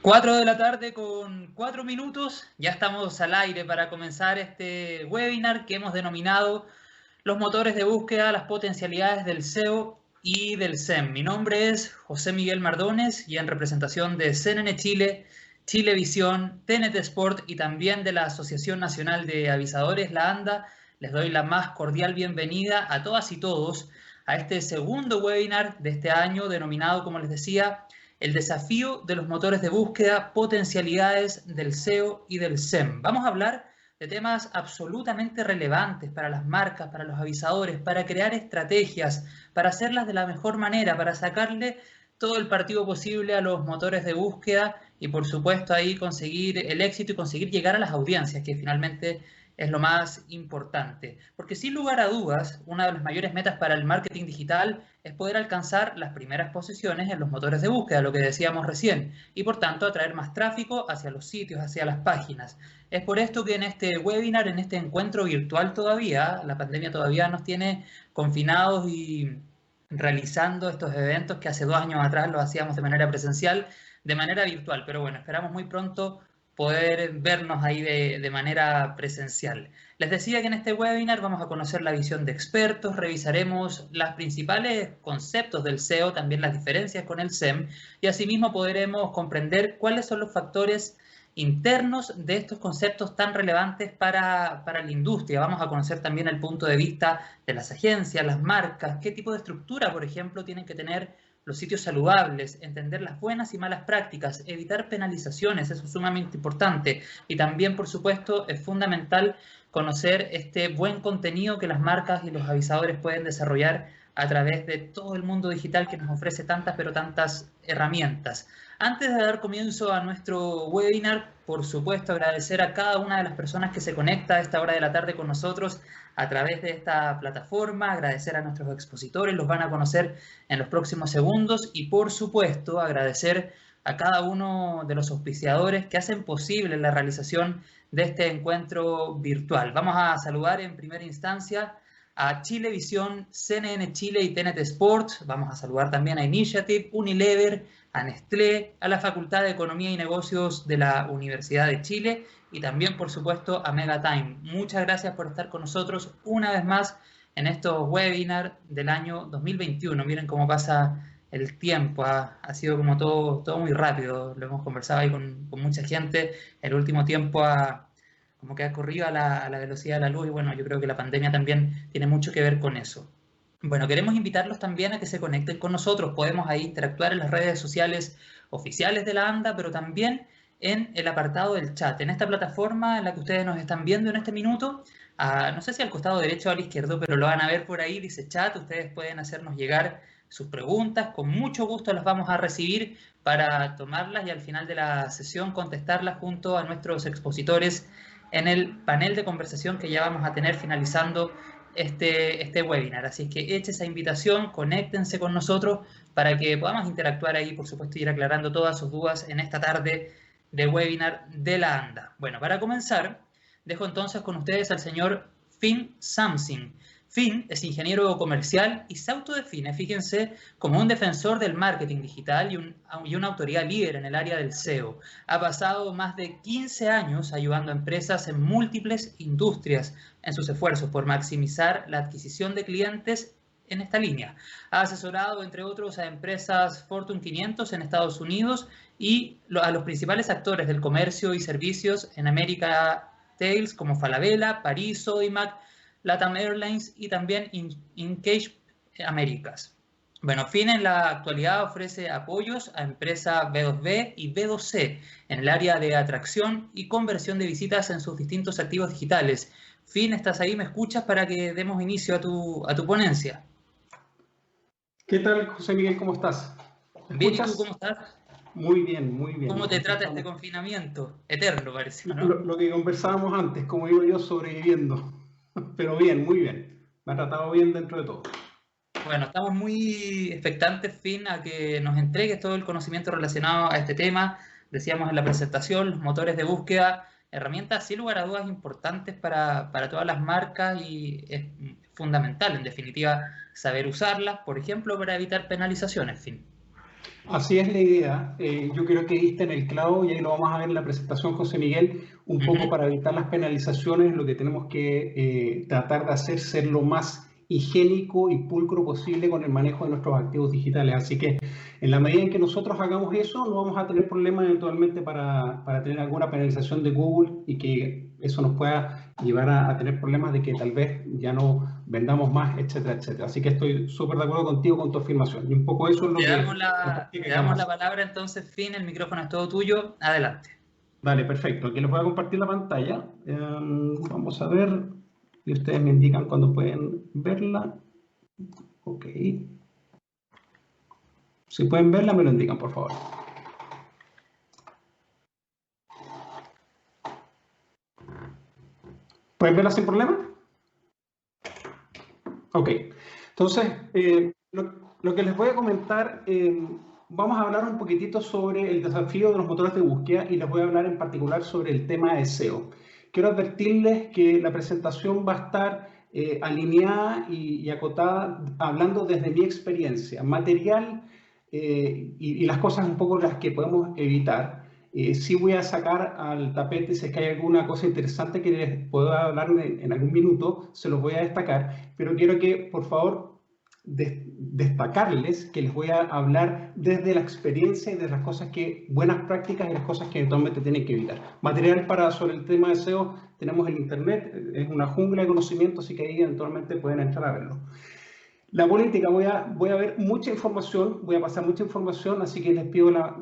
4 de la tarde con 4 minutos, ya estamos al aire para comenzar este webinar que hemos denominado Los motores de búsqueda, las potencialidades del SEO y del SEM. Mi nombre es José Miguel Mardones y en representación de CNN Chile, Chilevisión, TNT Sport y también de la Asociación Nacional de Avisadores, la ANDA, les doy la más cordial bienvenida a todas y todos a este segundo webinar de este año denominado, como les decía, el desafío de los motores de búsqueda, potencialidades del SEO y del SEM. Vamos a hablar de temas absolutamente relevantes para las marcas, para los avisadores, para crear estrategias, para hacerlas de la mejor manera, para sacarle todo el partido posible a los motores de búsqueda y por supuesto ahí conseguir el éxito y conseguir llegar a las audiencias, que finalmente es lo más importante. Porque sin lugar a dudas, una de las mayores metas para el marketing digital es poder alcanzar las primeras posiciones en los motores de búsqueda, lo que decíamos recién, y por tanto atraer más tráfico hacia los sitios, hacia las páginas. Es por esto que en este webinar, en este encuentro virtual todavía, la pandemia todavía nos tiene confinados y realizando estos eventos que hace 2 años atrás los hacíamos de manera presencial, de manera virtual. Pero bueno, esperamos muy pronto poder vernos ahí de manera presencial. Les decía que en este webinar vamos a conocer la visión de expertos, revisaremos los principales conceptos del SEO, también las diferencias con el SEM, y asimismo podremos comprender cuáles son los factores internos de estos conceptos tan relevantes para la industria. Vamos a conocer también el punto de vista de las agencias, las marcas, qué tipo de estructura, por ejemplo, tienen que tener los sitios saludables, entender las buenas y malas prácticas, evitar penalizaciones, eso es sumamente importante. Y también, por supuesto, es fundamental conocer este buen contenido que las marcas y los avisadores pueden desarrollar a través de todo el mundo digital que nos ofrece tantas, pero tantas herramientas. Antes de dar comienzo a nuestro webinar, por supuesto, agradecer a cada una de las personas que se conecta a esta hora de la tarde con nosotros a través de esta plataforma, agradecer a nuestros expositores, los van a conocer en los próximos segundos y, por supuesto, agradecer a cada uno de los auspiciadores que hacen posible la realización de este encuentro virtual. Vamos a saludar en primera instancia a Chilevisión, CNN Chile y TNT Sport. Vamos a saludar también a Initiative, Unilever, a Nestlé, a la Facultad de Economía y Negocios de la Universidad de Chile y también, por supuesto, a Megatime. Muchas gracias por estar con nosotros una vez más en estos webinars del año 2021. Miren cómo pasa el tiempo, ha sido como todo muy rápido. Lo hemos conversado ahí con mucha gente. El último tiempo como que ha corrido a la velocidad de la luz y bueno, yo creo que la pandemia también tiene mucho que ver con eso. Bueno, queremos invitarlos también a que se conecten con nosotros. Podemos ahí interactuar en las redes sociales oficiales de la ANDA, pero también en el apartado del chat. En esta plataforma en la que ustedes nos están viendo en este minuto, no sé si al costado derecho o al izquierdo, pero lo van a ver por ahí, dice chat. Ustedes pueden hacernos llegar sus preguntas. Con mucho gusto las vamos a recibir para tomarlas y al final de la sesión contestarlas junto a nuestros expositores en el panel de conversación que ya vamos a tener finalizando este webinar. Así que eche esa invitación, conéctense con nosotros para que podamos interactuar ahí, por supuesto, y ir aclarando todas sus dudas en esta tarde de webinar de la ANDA. Bueno, para comenzar, dejo entonces con ustedes al señor Finn Samsing. Finn es ingeniero comercial y se autodefine, fíjense, como un defensor del marketing digital y una autoridad líder en el área del SEO. Ha pasado más de 15 años ayudando a empresas en múltiples industrias en sus esfuerzos por maximizar la adquisición de clientes en esta línea. Ha asesorado, entre otros, a empresas Fortune 500 en Estados Unidos y a los principales actores del comercio y servicios en América Tales como Falabella, París, Sodimac, LATAM Airlines y también Incage Américas. Bueno, Finn en la actualidad ofrece apoyos a empresas B2B y B2C en el área de atracción y conversión de visitas en sus distintos activos digitales. Finn, ¿estás ahí? ¿Me escuchas para que demos inicio a tu ponencia? ¿Qué tal, José Miguel? ¿Cómo estás? ¿Me bien, escuchas? ¿Y tú cómo estás? Muy bien, muy bien. ¿Cómo te trata este confinamiento? Eterno parece, ¿no? Lo que conversábamos antes, como iba yo sobreviviendo. Pero bien, muy bien. Me ha tratado bien dentro de todo. Bueno, estamos muy expectantes, Finn, a que nos entregues todo el conocimiento relacionado a este tema. Decíamos en la presentación, los motores de búsqueda, herramientas sin lugar a dudas importantes para todas las marcas y es fundamental, en definitiva, saber usarlas, por ejemplo, para evitar penalizaciones, Finn. Así es la idea. Yo creo que diste en el clavo y ahí lo vamos a ver en la presentación, José Miguel, un poco para evitar las penalizaciones. Lo que tenemos que tratar de hacer es ser lo más higiénico y pulcro posible con el manejo de nuestros activos digitales. Así que en la medida en que nosotros hagamos eso, no vamos a tener problemas eventualmente para tener alguna penalización de Google y que eso nos pueda llevar a tener problemas de que tal vez ya no vendamos más, etcétera, etcétera. Así que estoy súper de acuerdo contigo con tu afirmación. Y un poco eso es lo Te damos la palabra entonces, Finn, el micrófono es todo tuyo, adelante. Vale, perfecto. Aquí les voy a compartir la pantalla. Vamos a ver y ustedes me indican cuando pueden verla. Ok. Si pueden verla, me lo indican, por favor. ¿Pueden verla sin problema? Ok. Entonces, lo que les voy a comentar, vamos a hablar un poquitito sobre el desafío de los motores de búsqueda y les voy a hablar en particular sobre el tema de SEO. Quiero advertirles que la presentación va a estar alineada y acotada, hablando desde mi experiencia, material y las cosas un poco las que podemos evitar. Sí voy a sacar al tapete, si es que hay alguna cosa interesante que les pueda hablar en algún minuto, se los voy a destacar, pero quiero que, por favor, destacarles que les voy a hablar desde la experiencia y de las cosas que, buenas prácticas y las cosas que eventualmente tienen que evitar. Material sobre el tema de SEO, tenemos el internet, es una jungla de conocimiento, así que ahí eventualmente pueden entrar a verlo. La política, voy a ver mucha información, voy a pasar mucha información, así que les pido la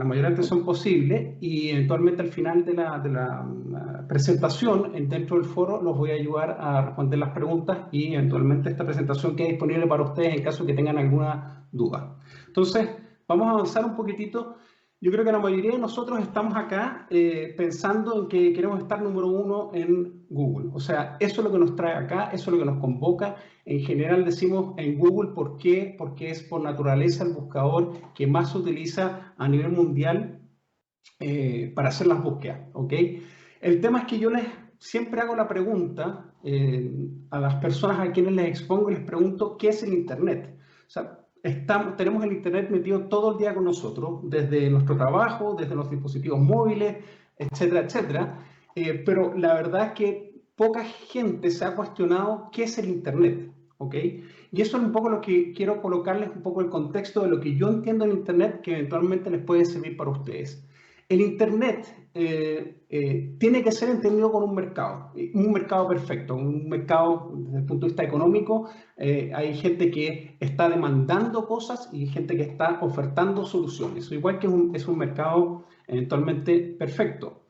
mayor atención posible y eventualmente al final de la presentación, dentro del foro, los voy a ayudar a responder las preguntas y eventualmente esta presentación queda disponible para ustedes en caso que tengan alguna duda. Entonces, vamos a avanzar un poquitito. Yo creo que la mayoría de nosotros estamos acá pensando en que queremos estar número 1 en Google. O sea, eso es lo que nos trae acá, eso es lo que nos convoca. En general decimos en Google, ¿por qué? Porque es por naturaleza el buscador que más se utiliza a nivel mundial para hacer las búsquedas. ¿Ok? El tema es que yo siempre hago la pregunta a las personas a quienes les expongo, les pregunto, ¿qué es el Internet? O sea, tenemos el Internet metido todo el día con nosotros, desde nuestro trabajo, desde los dispositivos móviles, etcétera, etcétera. Pero la verdad es que poca gente se ha cuestionado qué es el Internet, ¿ok? Y eso es un poco lo que quiero colocarles, un poco el contexto de lo que yo entiendo en Internet, que eventualmente les puede servir para ustedes. El Internet tiene que ser entendido como un mercado perfecto, un mercado desde el punto de vista económico. Hay gente que está demandando cosas y gente que está ofertando soluciones, igual que es un mercado eventualmente perfecto.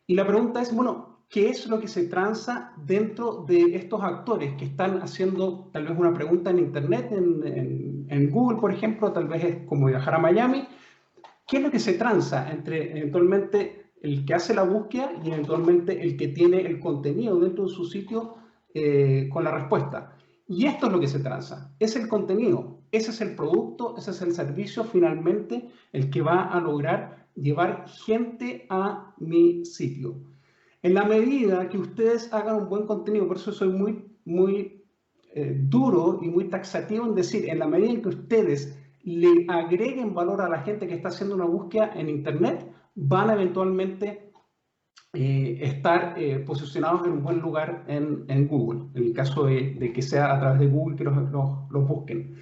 Y la pregunta es, bueno, ¿qué es lo que se transa dentro de estos actores que están haciendo tal vez una pregunta en Internet, en Google, por ejemplo, tal vez es como viajar a Miami? ¿Qué es lo que se transa entre eventualmente el que hace la búsqueda y eventualmente el que tiene el contenido dentro de su sitio con la respuesta? Y esto es lo que se transa, es el contenido, ese es el producto, ese es el servicio finalmente el que va a lograr llevar gente a mi sitio. En la medida que ustedes hagan un buen contenido, por eso soy muy duro y muy taxativo en decir, en la medida en que ustedes le agreguen valor a la gente que está haciendo una búsqueda en Internet, van a eventualmente estar posicionados en un buen lugar en Google, en el caso de que sea a través de Google que los busquen.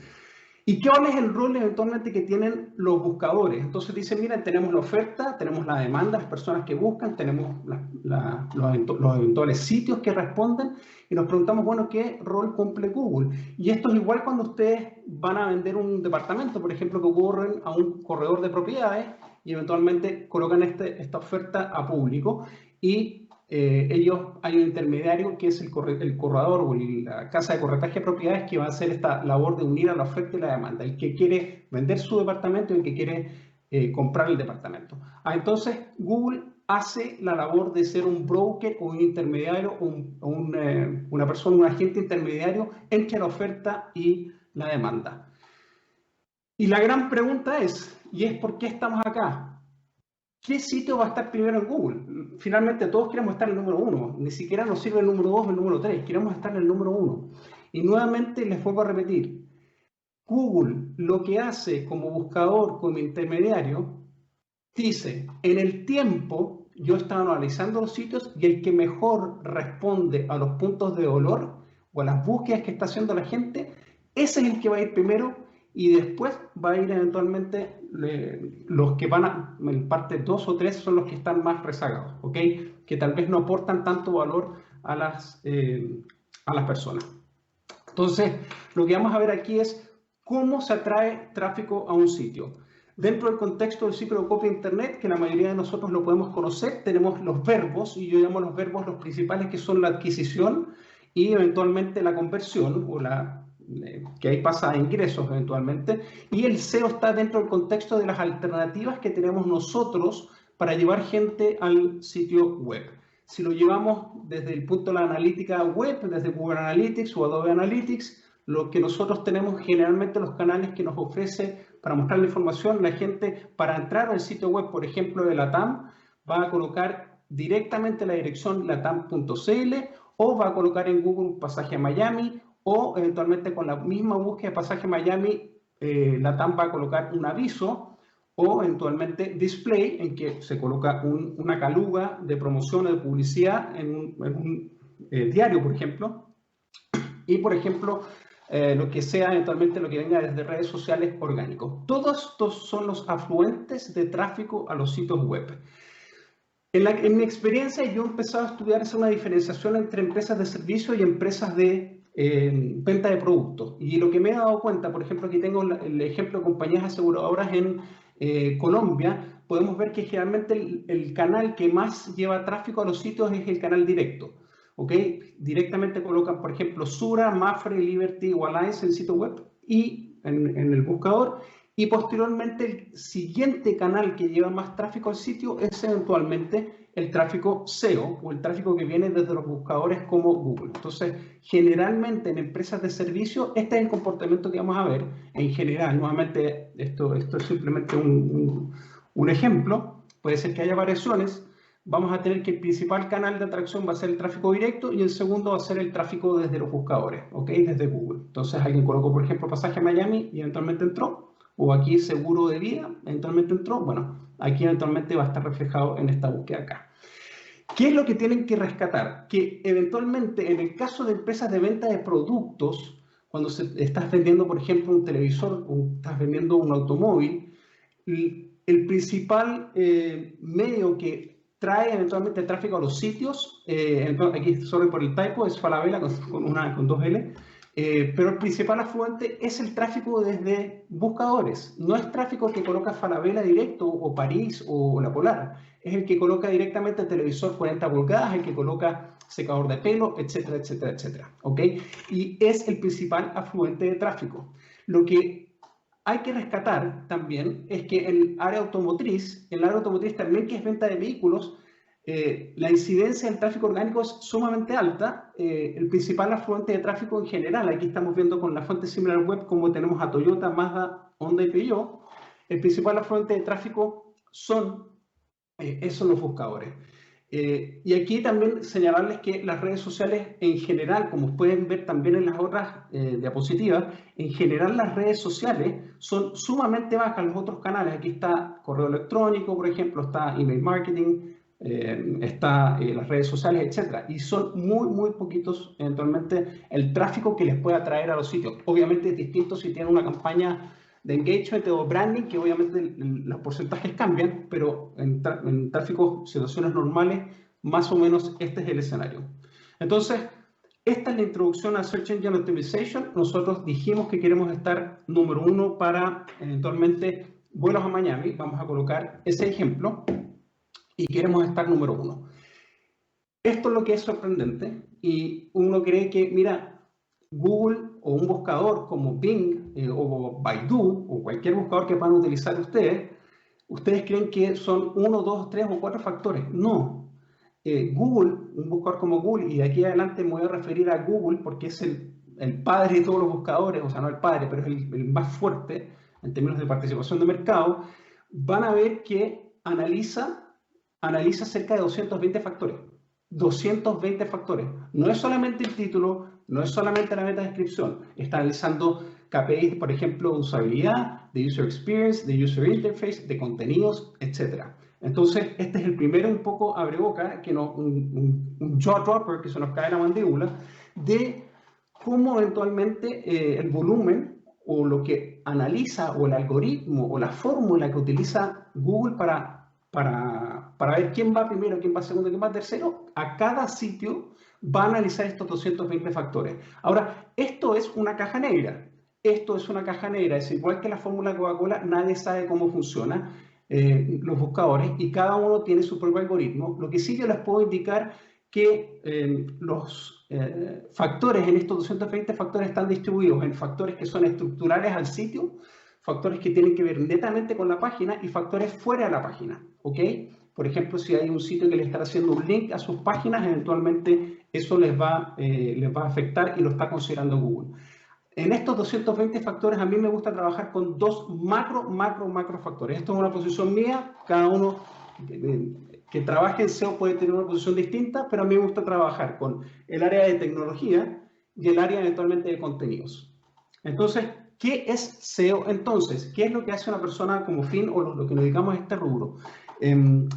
¿Y cuál es el rol eventualmente que tienen los buscadores? Entonces dicen, mira, tenemos la oferta, tenemos la demanda, las personas que buscan, tenemos los eventuales sitios que responden y nos preguntamos, bueno, ¿qué rol cumple Google? Y esto es igual cuando ustedes van a vender un departamento, por ejemplo, que ocurren a un corredor de propiedades y eventualmente colocan esta oferta a público y hay un intermediario que es el corredor o la casa de corretaje de propiedades que va a hacer esta labor de unir a la oferta y la demanda, el que quiere vender su departamento y el que quiere comprar el departamento. Entonces Google hace la labor de ser un broker o un intermediario, una persona, un agente intermediario entre la oferta y la demanda. Y la gran pregunta es, ¿y es por qué estamos acá? ¿Qué sitio va a estar primero en Google? Finalmente todos queremos estar en el número 1, ni siquiera nos sirve el número 2 o el número 3, queremos estar en el número 1. Y nuevamente les vuelvo a repetir, Google lo que hace como buscador, como intermediario, dice, en el tiempo yo estaba analizando los sitios y el que mejor responde a los puntos de dolor o a las búsquedas que está haciendo la gente, ese es el que va a ir primero y después va a ir eventualmente los que van a, en parte 2 o 3 son los que están más rezagados, ¿ok? Que tal vez no aportan tanto valor a las personas. Entonces, lo que vamos a ver aquí es cómo se atrae tráfico a un sitio. Dentro del contexto del ciclo de copia de Internet, que la mayoría de nosotros lo podemos conocer, tenemos los verbos, y yo llamo los verbos los principales, que son la adquisición y eventualmente la conversión, o que ahí pasa a ingresos eventualmente, y el SEO está dentro del contexto de las alternativas que tenemos nosotros para llevar gente al sitio web. Si lo llevamos desde el punto de la analítica web, desde Google Analytics o Adobe Analytics, lo que nosotros tenemos generalmente los canales que nos ofrece para mostrar la información, la gente para entrar al sitio web, por ejemplo, de LATAM, va a colocar directamente la dirección latam.cl o va a colocar en Google pasaje a Miami o eventualmente con la misma búsqueda de pasaje a Miami, LATAM va a colocar un aviso o eventualmente display, en que se coloca una caluga de promoción o de publicidad en un diario, por ejemplo, y por ejemplo, lo que sea eventualmente lo que venga desde redes sociales orgánicos. Todos estos son los afluentes de tráfico a los sitios web. En mi experiencia, yo he empezado a estudiar una diferenciación entre empresas de servicio y empresas de venta de productos. Y lo que me he dado cuenta, por ejemplo, aquí tengo el ejemplo de compañías aseguradoras en Colombia, podemos ver que generalmente el canal que más lleva tráfico a los sitios es el canal directo. ¿Ok? Directamente colocan, por ejemplo, Sura, Mapfre, Liberty o Alliance en el sitio web y en el buscador. Y posteriormente el siguiente canal que lleva más tráfico al sitio es eventualmente el tráfico SEO o el tráfico que viene desde los buscadores como Google. Entonces, generalmente en empresas de servicio, este es el comportamiento que vamos a ver en general. Nuevamente, esto es simplemente un ejemplo. Puede ser que haya variaciones. Vamos a tener que el principal canal de atracción va a ser el tráfico directo y el segundo va a ser el tráfico desde los buscadores, ¿ok? Desde Google. Entonces, alguien colocó, por ejemplo, pasaje a Miami y eventualmente entró. O aquí seguro de vida, eventualmente entró, bueno, aquí eventualmente va a estar reflejado en esta búsqueda acá. ¿Qué es lo que tienen que rescatar? Que eventualmente en el caso de empresas de venta de productos, cuando estás vendiendo, por ejemplo, un televisor o estás vendiendo un automóvil, el principal medio que trae eventualmente tráfico a los sitios, aquí solo por el typo, es Falabella con 2 L, pero el principal afluente es el tráfico desde buscadores. No es tráfico que coloca Falabella directo o París o La Polar. Es el que coloca directamente el televisor 40 pulgadas, el que coloca secador de pelo, etcétera, etcétera, etcétera. ¿Ok? Y es el principal afluente de tráfico. Lo que hay que rescatar también es que en el área automotriz también, que es venta de vehículos, la incidencia del tráfico orgánico es sumamente alta. El principal afluente de tráfico en general, aquí estamos viendo con la fuente SimilarWeb como tenemos a Toyota, Mazda, Honda y Peugeot. El principal afluente de tráfico son esos los buscadores. Y aquí también señalarles que las redes sociales en general, como pueden ver también en las otras diapositivas, en general las redes sociales son sumamente bajas los otros canales. Aquí está correo electrónico, por ejemplo, está email marketing, está las redes sociales, etcétera, y son muy poquitos eventualmente el tráfico que les puede atraer a los sitios. Obviamente es distinto si tienen una campaña de engagement o branding, que obviamente los porcentajes cambian, pero en tráfico, situaciones normales, más o menos este es el escenario. Entonces, esta es la introducción a Search Engine Optimization. Nosotros dijimos que queremos estar número 1 para eventualmente vuelos a Miami. Vamos a colocar ese ejemplo. Y queremos estar número 1. Esto es lo que es sorprendente y uno cree que, mira, Google o un buscador como Bing o Baidu o cualquier buscador que puedan utilizar ustedes creen que son 1, 2, 3 o 4 factores. No. Google, un buscador como Google, y de aquí adelante me voy a referir a Google porque es el padre de todos los buscadores, o sea, no el padre, pero es el más fuerte en términos de participación de mercado, van a ver que analiza cerca de 220 factores. 220 factores. No es solamente el título, no es solamente la metadescripción. Está analizando KPIs, por ejemplo, de usabilidad, de user experience, de user interface, de contenidos, etc. Entonces, este es el primero un poco abreboca, un jaw dropper que se nos cae la mandíbula, de cómo eventualmente el volumen o lo que analiza o el algoritmo o la fórmula que utiliza Google para ver quién va primero, quién va segundo, quién va tercero, a cada sitio va a analizar estos 220 factores. Ahora, esto es una caja negra. Esto es una caja negra, es igual que la fórmula Coca-Cola, nadie sabe cómo funciona los buscadores y cada uno tiene su propio algoritmo. Lo que sí yo les puedo indicar que los factores en estos 220 factores están distribuidos en factores que son estructurales al sitio, factores que tienen que ver netamente con la página y factores fuera de la página, ¿ok? Por ejemplo, si hay un sitio que le está haciendo un link a sus páginas, eventualmente eso les va a afectar y lo está considerando Google. En estos 220 factores a mí me gusta trabajar con dos macro factores. Esto es una posición mía, cada uno que trabaje en SEO puede tener una posición distinta, pero a mí me gusta trabajar con el área de tecnología y el área eventualmente de contenidos. Entonces, ¿qué es SEO entonces? ¿Qué es lo que hace una persona como fin o lo que nos dedicamos a este rubro?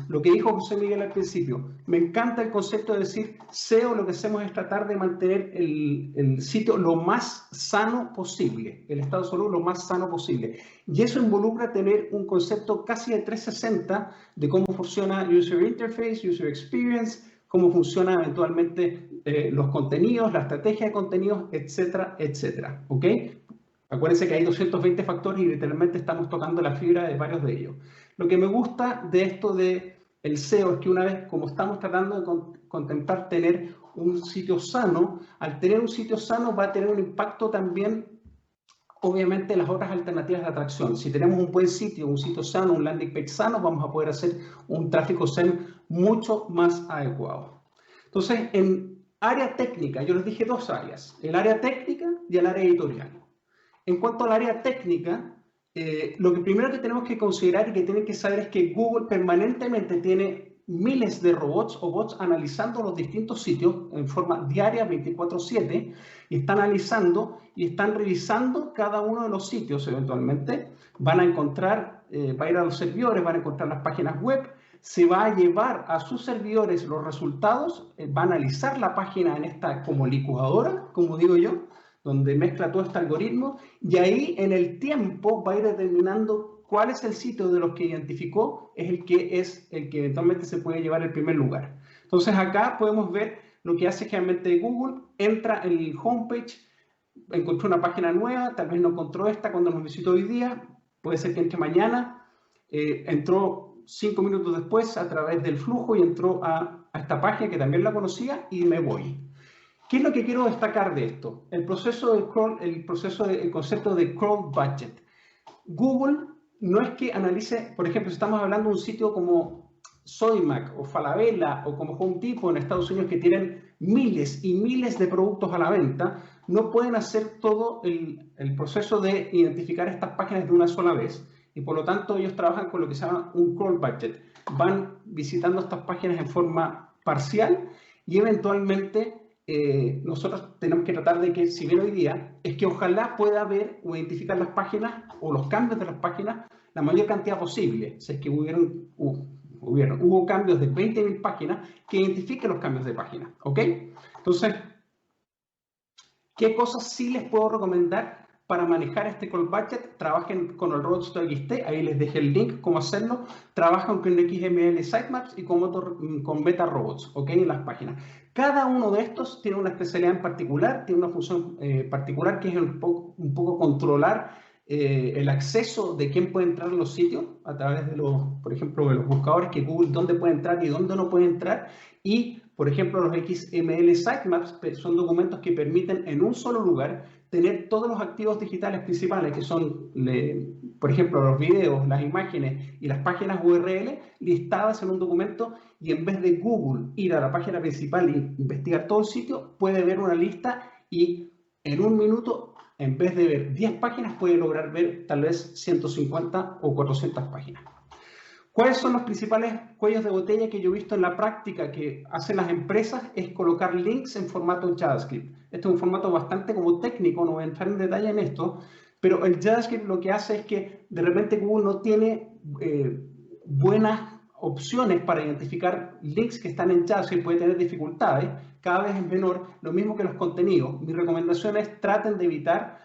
Lo que dijo José Miguel al principio, me encanta el concepto de decir SEO, lo que hacemos es tratar de mantener el sitio lo más sano posible, el estado de salud lo más sano posible. Y eso involucra tener un concepto casi de 360 de cómo funciona User Interface, User Experience, cómo funciona eventualmente los contenidos, la estrategia de contenidos, etcétera, etcétera. ¿Ok? Acuérdense que hay 220 factores y literalmente estamos tocando la fibra de varios de ellos. Lo que me gusta de esto del SEO es que una vez, como estamos tratando de contemplar tener un sitio sano, al tener un sitio sano va a tener un impacto también, obviamente, en las otras alternativas de atracción. Si tenemos un buen sitio, un sitio sano, un landing page sano, vamos a poder hacer un tráfico SEM mucho más adecuado. Entonces, en área técnica, yo les dije dos áreas, el área técnica y el área editorial. En cuanto al área técnica, lo que primero que tenemos que considerar y que tienen que saber es que Google permanentemente tiene miles de robots o bots analizando los distintos sitios en forma diaria 24/7 y están analizando y están revisando cada uno de los sitios eventualmente. Van a encontrar, va a ir a los servidores, van a encontrar las páginas web, se va a llevar a sus servidores los resultados, va a analizar la página en esta como licuadora, como digo yo, donde mezcla todo este algoritmo y ahí en el tiempo va a ir determinando cuál es el sitio de los que identificó, es el que eventualmente se puede llevar el primer lugar. Entonces acá podemos ver lo que hace generalmente Google, entra en el homepage, encontró una página nueva, tal vez no encontró esta cuando nos visitó hoy día, puede ser que entre mañana, entró 5 minutos después a través del flujo y entró a esta página que también la conocía y me voy. ¿Qué es lo que quiero destacar de esto? El concepto de crawl budget. Google no es que analice, por ejemplo, si estamos hablando de un sitio como Sodimac o Falabella o como Home Depot en Estados Unidos que tienen miles y miles de productos a la venta, no pueden hacer todo el proceso de identificar estas páginas de una sola vez y por lo tanto ellos trabajan con lo que se llama un crawl budget. Van visitando estas páginas en forma parcial y eventualmente nosotros tenemos que tratar de que, si bien hoy día, es que ojalá pueda ver o identificar las páginas o los cambios de las páginas la mayor cantidad posible. Si es que hubo cambios de 20.000 páginas, que identifique los cambios de página. ¿Ok? Entonces, ¿qué cosas sí les puedo recomendar para manejar este call budget? Trabajen con el robots.txt, ahí les dejé el link, cómo hacerlo. Trabajan con XML Sitemaps y con Meta Robots, ¿ok? En las páginas. Cada uno de estos tiene una especialidad en particular, tiene una función particular que es un poco controlar el acceso de quién puede entrar en los sitios a través de por ejemplo, de los buscadores que Google, dónde puede entrar y dónde no puede entrar. Y, por ejemplo, los XML Sitemaps son documentos que permiten en un solo lugar tener todos los activos digitales principales, que son, por ejemplo, los videos, las imágenes y las páginas URL listadas en un documento, y en vez de Google ir a la página principal e investigar todo el sitio, puede ver una lista y en un minuto, en vez de ver 10 páginas, puede lograr ver tal vez 150 o 400 páginas. ¿Cuáles son los principales cuellos de botella que yo he visto en la práctica que hacen las empresas? Es colocar links en formato JavaScript. Este es un formato bastante como técnico, no voy a entrar en detalle en esto, pero el JavaScript lo que hace es que de repente Google no tiene buenas opciones para identificar links que están en JavaScript, puede tener dificultades, cada vez es menor, lo mismo que los contenidos. Mi recomendación es traten de evitar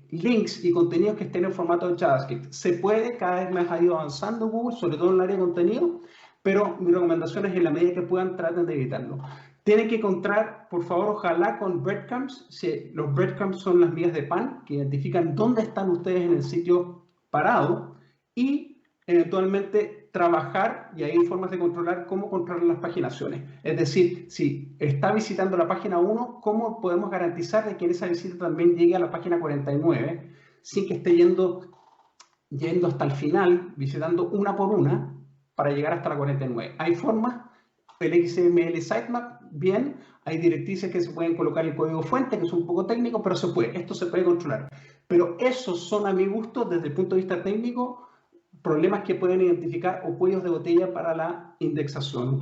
links y contenidos que estén en formato JavaScript. Se puede, cada vez más ha ido avanzando Google, sobre todo en el área de contenido, pero mi recomendación es en la medida que puedan, traten de evitarlo. Tienen que encontrar, por favor, ojalá con breadcrumbs. Los breadcrumbs son las migas de pan que identifican dónde están ustedes en el sitio parado y eventualmente trabajar, y hay formas de controlar cómo controlar las paginaciones. Es decir, si está visitando la página 1, ¿cómo podemos garantizar de que esa visita también llegue a la página 49 sin que esté yendo hasta el final, visitando una por una para llegar hasta la 49? Hay formas, el XML sitemap, bien, hay directrices que se pueden colocar el código fuente, que es un poco técnico, pero se puede, esto se puede controlar. Pero esos son, a mi gusto, desde el punto de vista técnico, problemas que pueden identificar o cuellos de botella para la indexación,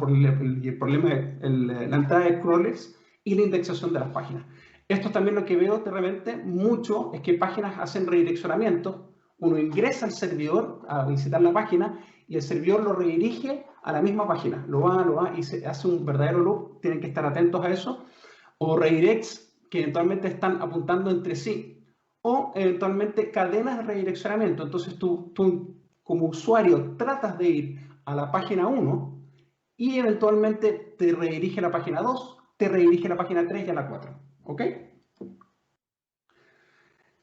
el problema de la entrada de crawlers y la indexación de las páginas. Esto también lo que veo de repente mucho es que páginas hacen redireccionamiento. Uno ingresa al servidor a visitar la página y el servidor lo redirige a la misma página. Lo va y se hace un verdadero loop. Tienen que estar atentos a eso. O redirects que eventualmente están apuntando entre sí. O eventualmente cadenas de redireccionamiento. Entonces tú como usuario tratas de ir a la página 1 y eventualmente te redirige a la página 2, te redirige a la página 3 y a la 4. ¿Ok?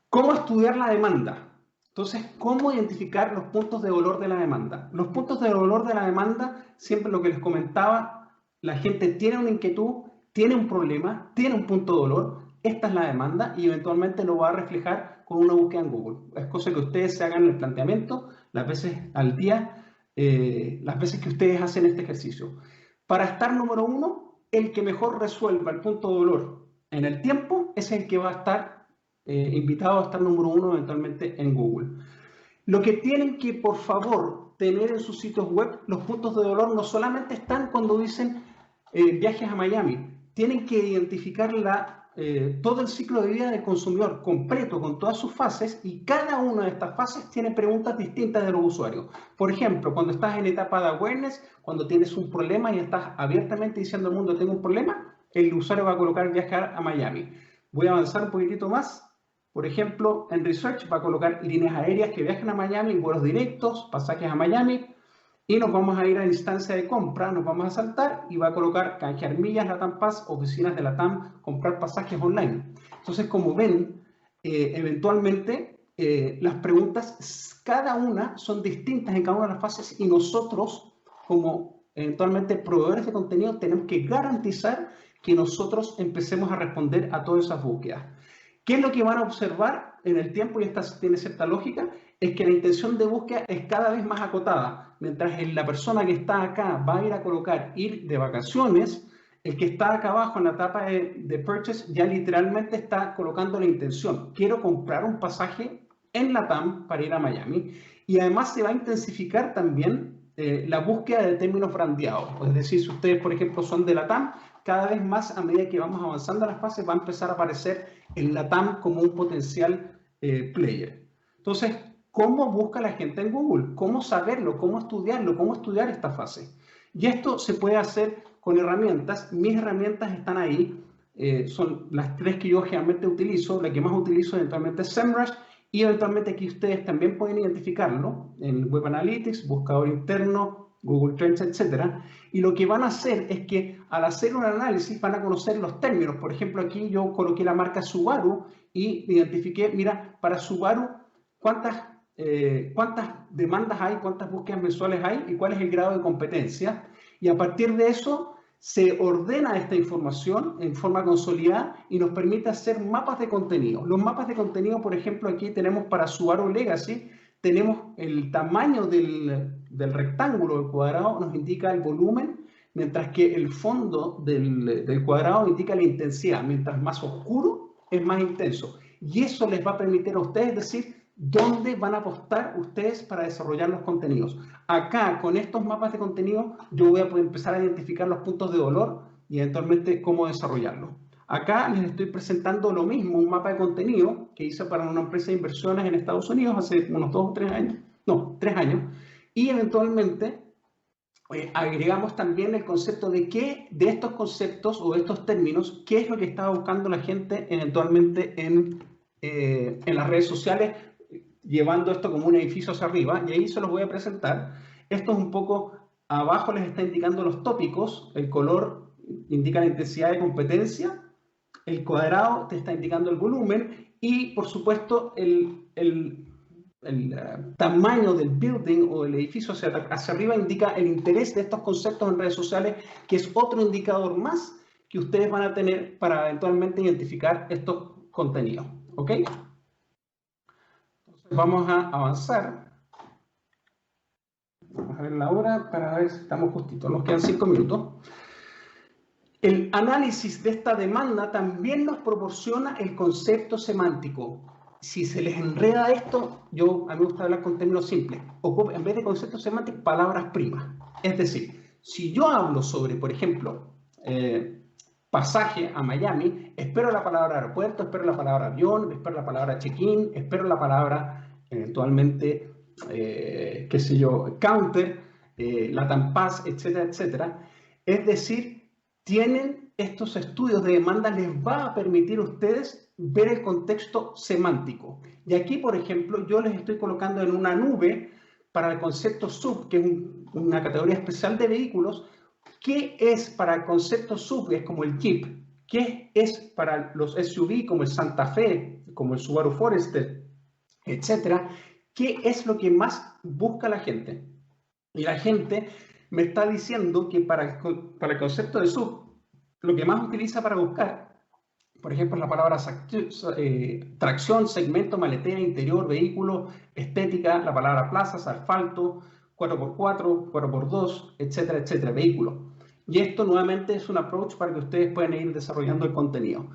¿Cómo estudiar la demanda? Entonces, ¿cómo identificar los puntos de dolor de la demanda? Los puntos de dolor de la demanda, siempre lo que les comentaba, la gente tiene una inquietud, tiene un problema, tiene un punto de dolor, esta es la demanda y eventualmente lo va a reflejar con una búsqueda en Google. Es cosa que ustedes se hagan el planteamiento las veces al día, las veces que ustedes hacen este ejercicio. Para estar número 1, el que mejor resuelva el punto de dolor en el tiempo es el que va a estar invitado a estar número 1 eventualmente en Google. Lo que tienen que, por favor, tener en sus sitios web, los puntos de dolor no solamente están cuando dicen viajes a Miami, tienen que identificar todo el ciclo de vida del consumidor completo con todas sus fases y cada una de estas fases tiene preguntas distintas de los usuarios. Por ejemplo, cuando estás en etapa de awareness, cuando tienes un problema y estás abiertamente diciendo al mundo tengo un problema, el usuario va a colocar viajar a Miami. Voy a avanzar un poquitito más. Por ejemplo, en Research va a colocar líneas aéreas que viajan a Miami, vuelos directos, pasajes a Miami, y nos vamos a ir a instancia de compra, nos vamos a saltar y va a colocar canjear millas LATAM Pass, oficinas de LATAM, comprar pasajes online. Entonces, como ven, eventualmente las preguntas, cada una son distintas en cada una de las fases y nosotros, como eventualmente proveedores de contenido, tenemos que garantizar que nosotros empecemos a responder a todas esas búsquedas. ¿Qué es lo que van a observar en el tiempo? Y esta tiene cierta lógica, es que la intención de búsqueda es cada vez más acotada. Mientras la persona que está acá va a ir a colocar ir de vacaciones, el que está acá abajo en la etapa de purchase ya literalmente está colocando la intención. Quiero comprar un pasaje en LATAM para ir a Miami. Y además se va a intensificar también la búsqueda de términos brandeados. Es decir, si ustedes, por ejemplo, son de LATAM, cada vez más, a medida que vamos avanzando en las fases, va a empezar a aparecer el LATAM como un potencial player. Entonces, ¿cómo busca la gente en Google? ¿Cómo saberlo? ¿Cómo estudiarlo? ¿Cómo estudiar esta fase? Y esto se puede hacer con herramientas. Mis herramientas están ahí. Son las 3 que yo generalmente utilizo. La que más utilizo eventualmente es SEMrush. Y eventualmente aquí ustedes también pueden identificarlo en Web Analytics, buscador interno, Google Trends, etc. Y lo que van a hacer es que al hacer un análisis van a conocer los términos. Por ejemplo, aquí yo coloqué la marca Subaru y identifiqué, mira, para Subaru, cuántas demandas hay, cuántas búsquedas mensuales hay y cuál es el grado de competencia. Y a partir de eso se ordena esta información en forma consolidada y nos permite hacer mapas de contenido. Los mapas de contenido, por ejemplo, aquí tenemos para Subaru Legacy, tenemos el tamaño del rectángulo, del cuadrado, nos indica el volumen, mientras que el fondo del cuadrado indica la intensidad. Mientras más oscuro, es más intenso. Y eso les va a permitir a ustedes decir dónde van a apostar ustedes para desarrollar los contenidos. Acá, con estos mapas de contenido, yo voy a poder empezar a identificar los puntos de dolor y eventualmente cómo desarrollarlo. Acá les estoy presentando lo mismo, un mapa de contenido que hice para una empresa de inversiones en Estados Unidos hace unos 2 o 3 años, no, 3 años, y eventualmente agregamos también el concepto de qué de estos conceptos o de estos términos, qué es lo que estaba buscando la gente eventualmente en las redes sociales, llevando esto como un edificio hacia arriba, y ahí se los voy a presentar. Esto es un poco, abajo les está indicando los tópicos, el color indica la intensidad de competencia, el cuadrado te está indicando el volumen y, por supuesto, el tamaño del building o el edificio hacia arriba indica el interés de estos conceptos en redes sociales, que es otro indicador más que ustedes van a tener para eventualmente identificar estos contenidos. ¿Ok? Entonces vamos a avanzar. Vamos a ver la hora para ver si estamos justitos. Nos quedan 5 minutos. El análisis de esta demanda también nos proporciona el concepto semántico. Si se les enreda esto, a mí me gusta hablar con términos simples. Ocupo, en vez de conceptos semánticos, palabras primas. Es decir, si yo hablo sobre, por ejemplo, pasaje a Miami, espero la palabra aeropuerto, espero la palabra avión, espero la palabra check-in, espero la palabra eventualmente, qué sé yo, counter, la tampaz, etcétera, etcétera. Es decir, tienen estos estudios de demanda, les va a permitir a ustedes ver el contexto semántico. Y aquí, por ejemplo, yo les estoy colocando en una nube para el concepto sub, que es una categoría especial de vehículos. ¿Qué es para el concepto sub? Es como el Jeep. ¿Qué es para los SUV como el Santa Fe, como el Subaru Forester, etcétera? ¿Qué es lo que más busca la gente? Y la gente me está diciendo que para el concepto de sub, lo que más utiliza para buscar, por ejemplo, la palabra tracción, segmento, maletera, interior, vehículo, estética, la palabra plazas, asfalto, 4x4, 4x2, etcétera, etcétera, vehículo. Y esto nuevamente es un approach para que ustedes puedan ir desarrollando el contenido.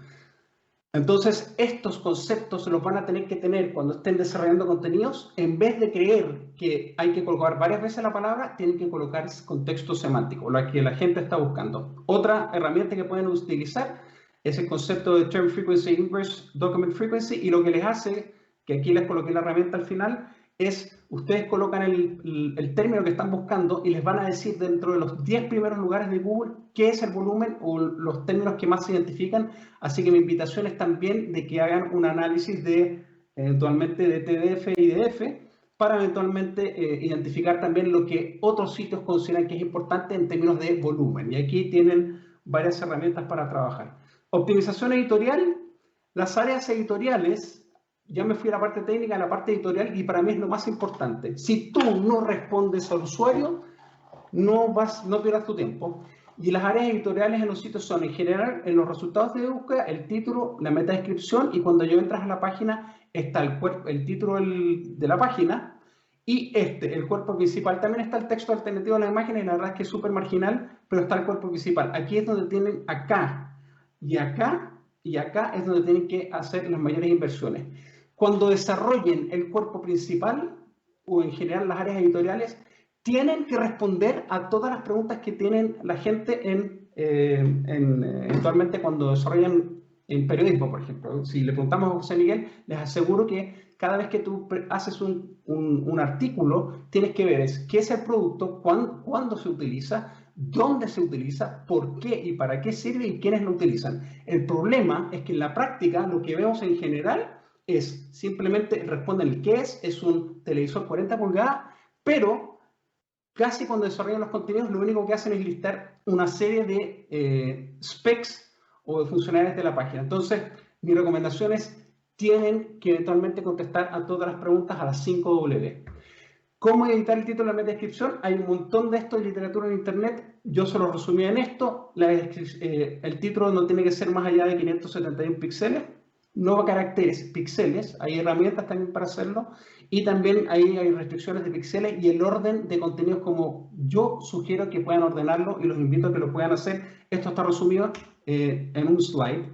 Entonces, estos conceptos los van a tener que tener cuando estén desarrollando contenidos. En vez de creer que hay que colocar varias veces la palabra, tienen que colocar contexto semántico, lo que la gente está buscando. Otra herramienta que pueden utilizar es el concepto de Term Frequency Inverse Document Frequency, y lo que les hace, que aquí les coloqué la herramienta al final, es ustedes colocan el término que están buscando y les van a decir dentro de los 10 primeros lugares de Google qué es el volumen o los términos que más se identifican. Así que mi invitación es también de que hagan un análisis eventualmente de TDF y IDF para eventualmente identificar también lo que otros sitios consideran que es importante en términos de volumen. Y aquí tienen varias herramientas para trabajar. Optimización editorial. Las áreas editoriales, ya me fui a la parte técnica, a la parte editorial, y para mí es lo más importante. Si tú no respondes al usuario, no pierdas tu tiempo. Y las áreas editoriales en los sitios son, en general, en los resultados de búsqueda, el título, la metadescripción, y cuando yo entras a la página está el título de la página, y el cuerpo principal. También está el texto alternativo a la imagen, y la verdad es que es súper marginal, pero está el cuerpo principal. Aquí es donde tienen acá, y acá, y acá es donde tienen que hacer las mayores inversiones. Cuando desarrollen el cuerpo principal, o en general las áreas editoriales, tienen que responder a todas las preguntas que tienen la gente eventualmente cuando desarrollan en periodismo, por ejemplo. Si le preguntamos a José Miguel, les aseguro que cada vez que tú haces un artículo, tienes que ver qué es el producto, cuándo se utiliza, dónde se utiliza, por qué y para qué sirve y quiénes lo utilizan. El problema es que en la práctica lo que vemos en general es simplemente responden el qué es un televisor 40 pulgadas, pero casi cuando desarrollan los contenidos lo único que hacen es listar una serie de specs o de funcionalidades de la página. Entonces, mi recomendación es, tienen que eventualmente contestar a todas las preguntas a las 5 W. ¿Cómo editar el título en la metadescripción? Hay un montón de esto de literatura en internet. Yo se lo resumí en esto. El título no tiene que ser más allá de 571 píxeles. No caracteres, píxeles. Hay herramientas también para hacerlo. Y también ahí hay restricciones de píxeles y el orden de contenidos como yo sugiero que puedan ordenarlo y los invito a que lo puedan hacer. Esto está resumido en un slide.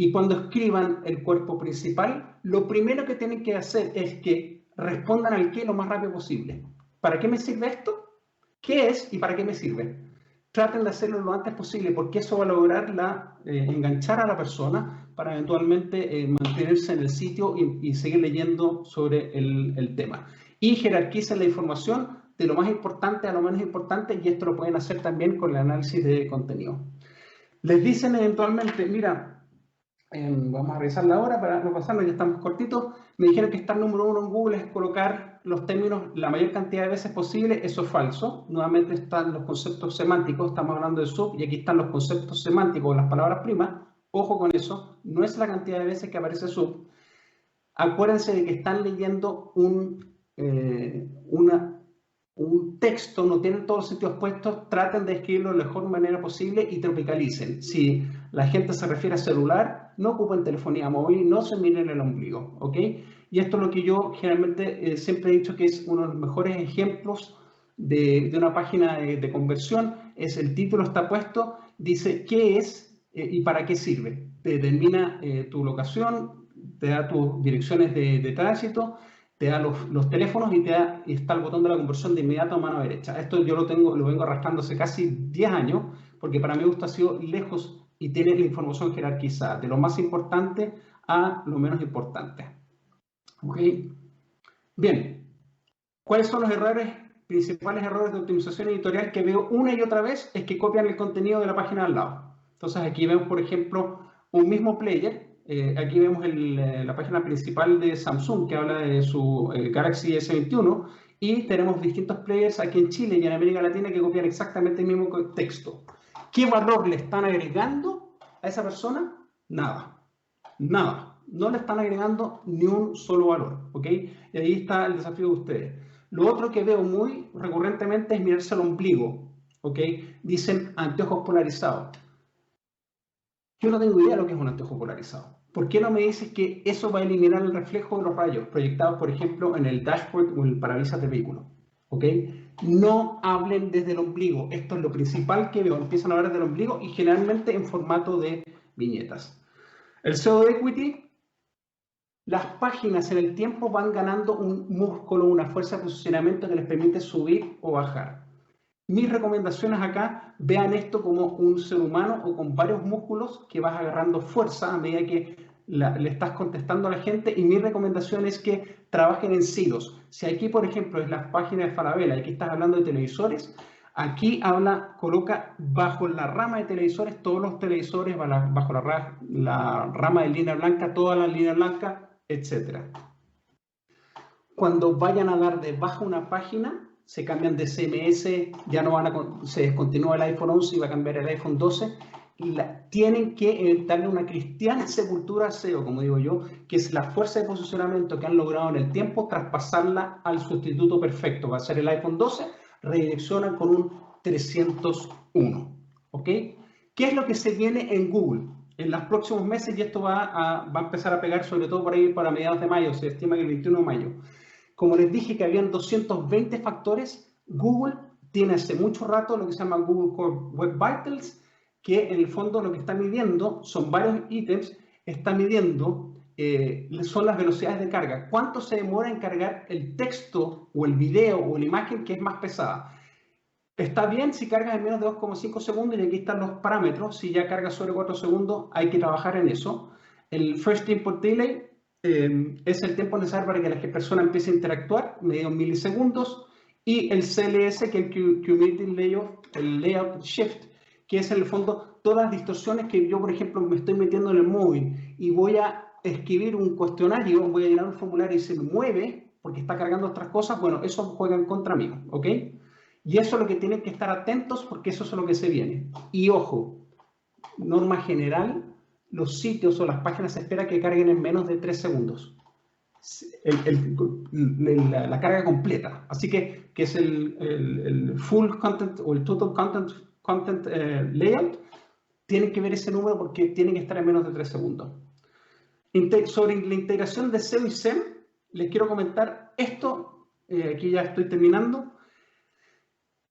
y cuando escriban el cuerpo principal, lo primero que tienen que hacer es que respondan al qué lo más rápido posible. ¿Para qué me sirve esto? ¿Qué es y para qué me sirve? Traten de hacerlo lo antes posible porque eso va a lograr enganchar a la persona para eventualmente mantenerse en el sitio y seguir leyendo sobre el tema. Y jerarquicen la información de lo más importante a lo menos importante, y esto lo pueden hacer también con el análisis de contenido. Les dicen eventualmente, mira, vamos a revisarla ahora para no pasarnos, ya estamos cortitos. Me dijeron que estar número 1 en Google es colocar los términos la mayor cantidad de veces posible. Eso es falso. Nuevamente están los conceptos semánticos, estamos hablando de sub, y aquí están los conceptos semánticos, las palabras primas. Ojo con eso, no es la cantidad de veces que aparece sub. Acuérdense de que están leyendo un texto, no tienen todos los sitios puestos, traten de escribirlo de la mejor manera posible y tropicalicen. Si la gente se refiere a celular, no ocupen telefonía móvil, no se miren el ombligo, ¿ok? Y esto es lo que yo generalmente siempre he dicho que es uno de los mejores ejemplos de una página de conversión, es el título está puesto, dice qué es y para qué sirve. Te determina tu locación, te da tus direcciones de tránsito, te da los teléfonos y está el botón de la conversión de inmediato a mano derecha. Esto yo lo vengo arrastrando hace casi 10 años, porque para mí esto ha sido lejos y tiene la información jerarquizada, de lo más importante a lo menos importante. ¿Ok? Bien, ¿cuáles son los principales errores de optimización editorial que veo una y otra vez? Es que copian el contenido de la página al lado. Entonces aquí vemos, por ejemplo, un mismo player. Aquí vemos la página principal de Samsung que habla de su Galaxy S21 y tenemos distintos players aquí en Chile y en América Latina que copian exactamente el mismo texto. ¿Qué valor le están agregando a esa persona? Nada. Nada. No le están agregando ni un solo valor. ¿Ok? Y ahí está el desafío de ustedes. Lo otro que veo muy recurrentemente es mirarse al ombligo. ¿Ok? Dicen anteojos polarizados. Yo no tengo idea de lo que es un anteojo polarizado. ¿Por qué no me dices que eso va a eliminar el reflejo de los rayos proyectados, por ejemplo, en el dashboard o en el parabrisas del vehículo? ¿Ok? No hablen desde el ombligo. Esto es lo principal que veo. Empiezan a hablar del ombligo y generalmente en formato de viñetas. El SEO de Equity, las páginas en el tiempo van ganando un músculo, una fuerza de posicionamiento que les permite subir o bajar. Mis recomendaciones acá, vean esto como un ser humano o con varios músculos que vas agarrando fuerza a medida que le estás contestando a la gente, y mi recomendación es que trabajen en silos. Si aquí, por ejemplo, es la página de Falabella y aquí estás hablando de televisores, aquí coloca bajo la rama de televisores todos los televisores, bajo la rama de línea blanca, todas las líneas blancas, etc. Cuando vayan a dar de baja una página, se cambian de CMS, ya no se descontinúa el iPhone 11 y va a cambiar el iPhone 12. Tienen que darle una cristiana sepultura SEO, como digo yo, que es la fuerza de posicionamiento que han logrado en el tiempo, traspasarla al sustituto perfecto. Va a ser el iPhone 12, redireccionan con un 301. ¿Ok? ¿Qué es lo que se viene en Google en los próximos meses? Y esto va a empezar a pegar sobre todo por ahí para mediados de mayo, se estima que el 21 de mayo. Como les dije que habían 220 factores, Google tiene hace mucho rato lo que se llama Google Core Web Vitals, que en el fondo lo que está midiendo son varios ítems, está midiendo son las velocidades de carga. ¿Cuánto se demora en cargar el texto o el video o la imagen que es más pesada? Está bien si cargas en menos de 2,5 segundos y aquí están los parámetros. Si ya cargas sobre 4 segundos, hay que trabajar en eso. El First Input Delay es el tiempo necesario para que la persona empiece a interactuar, medido en milisegundos, y el CLS, que es el Cumulative Layout Shift, que es en el fondo todas las distorsiones que yo, por ejemplo, me estoy metiendo en el móvil y voy a escribir un cuestionario, voy a llenar un formulario y se me mueve porque está cargando otras cosas. Bueno, eso juega en contra mío, ¿ok? Y eso es lo que tienen que estar atentos porque eso es lo que se viene. Y ojo, norma general, los sitios o las páginas se espera que carguen en menos de 3 segundos. La carga completa. Así que es el full content o el total content layout. Tienen que ver ese número porque tienen que estar en menos de 3 segundos. Sobre la integración de SEO y SEM, les quiero comentar esto. Aquí ya estoy terminando.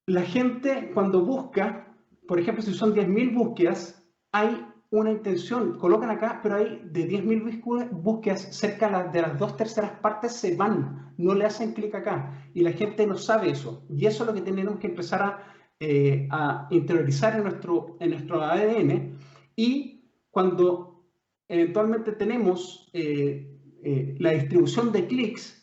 La gente cuando busca, por ejemplo, si son 10.000 búsquedas, hay una intención, colocan acá, pero hay de 10.000 búsquedas, cerca de las 2/3 partes se van, no le hacen clic acá, y la gente no sabe eso, y eso es lo que tenemos que empezar a interiorizar en nuestro ADN, y cuando eventualmente tenemos la distribución de clics,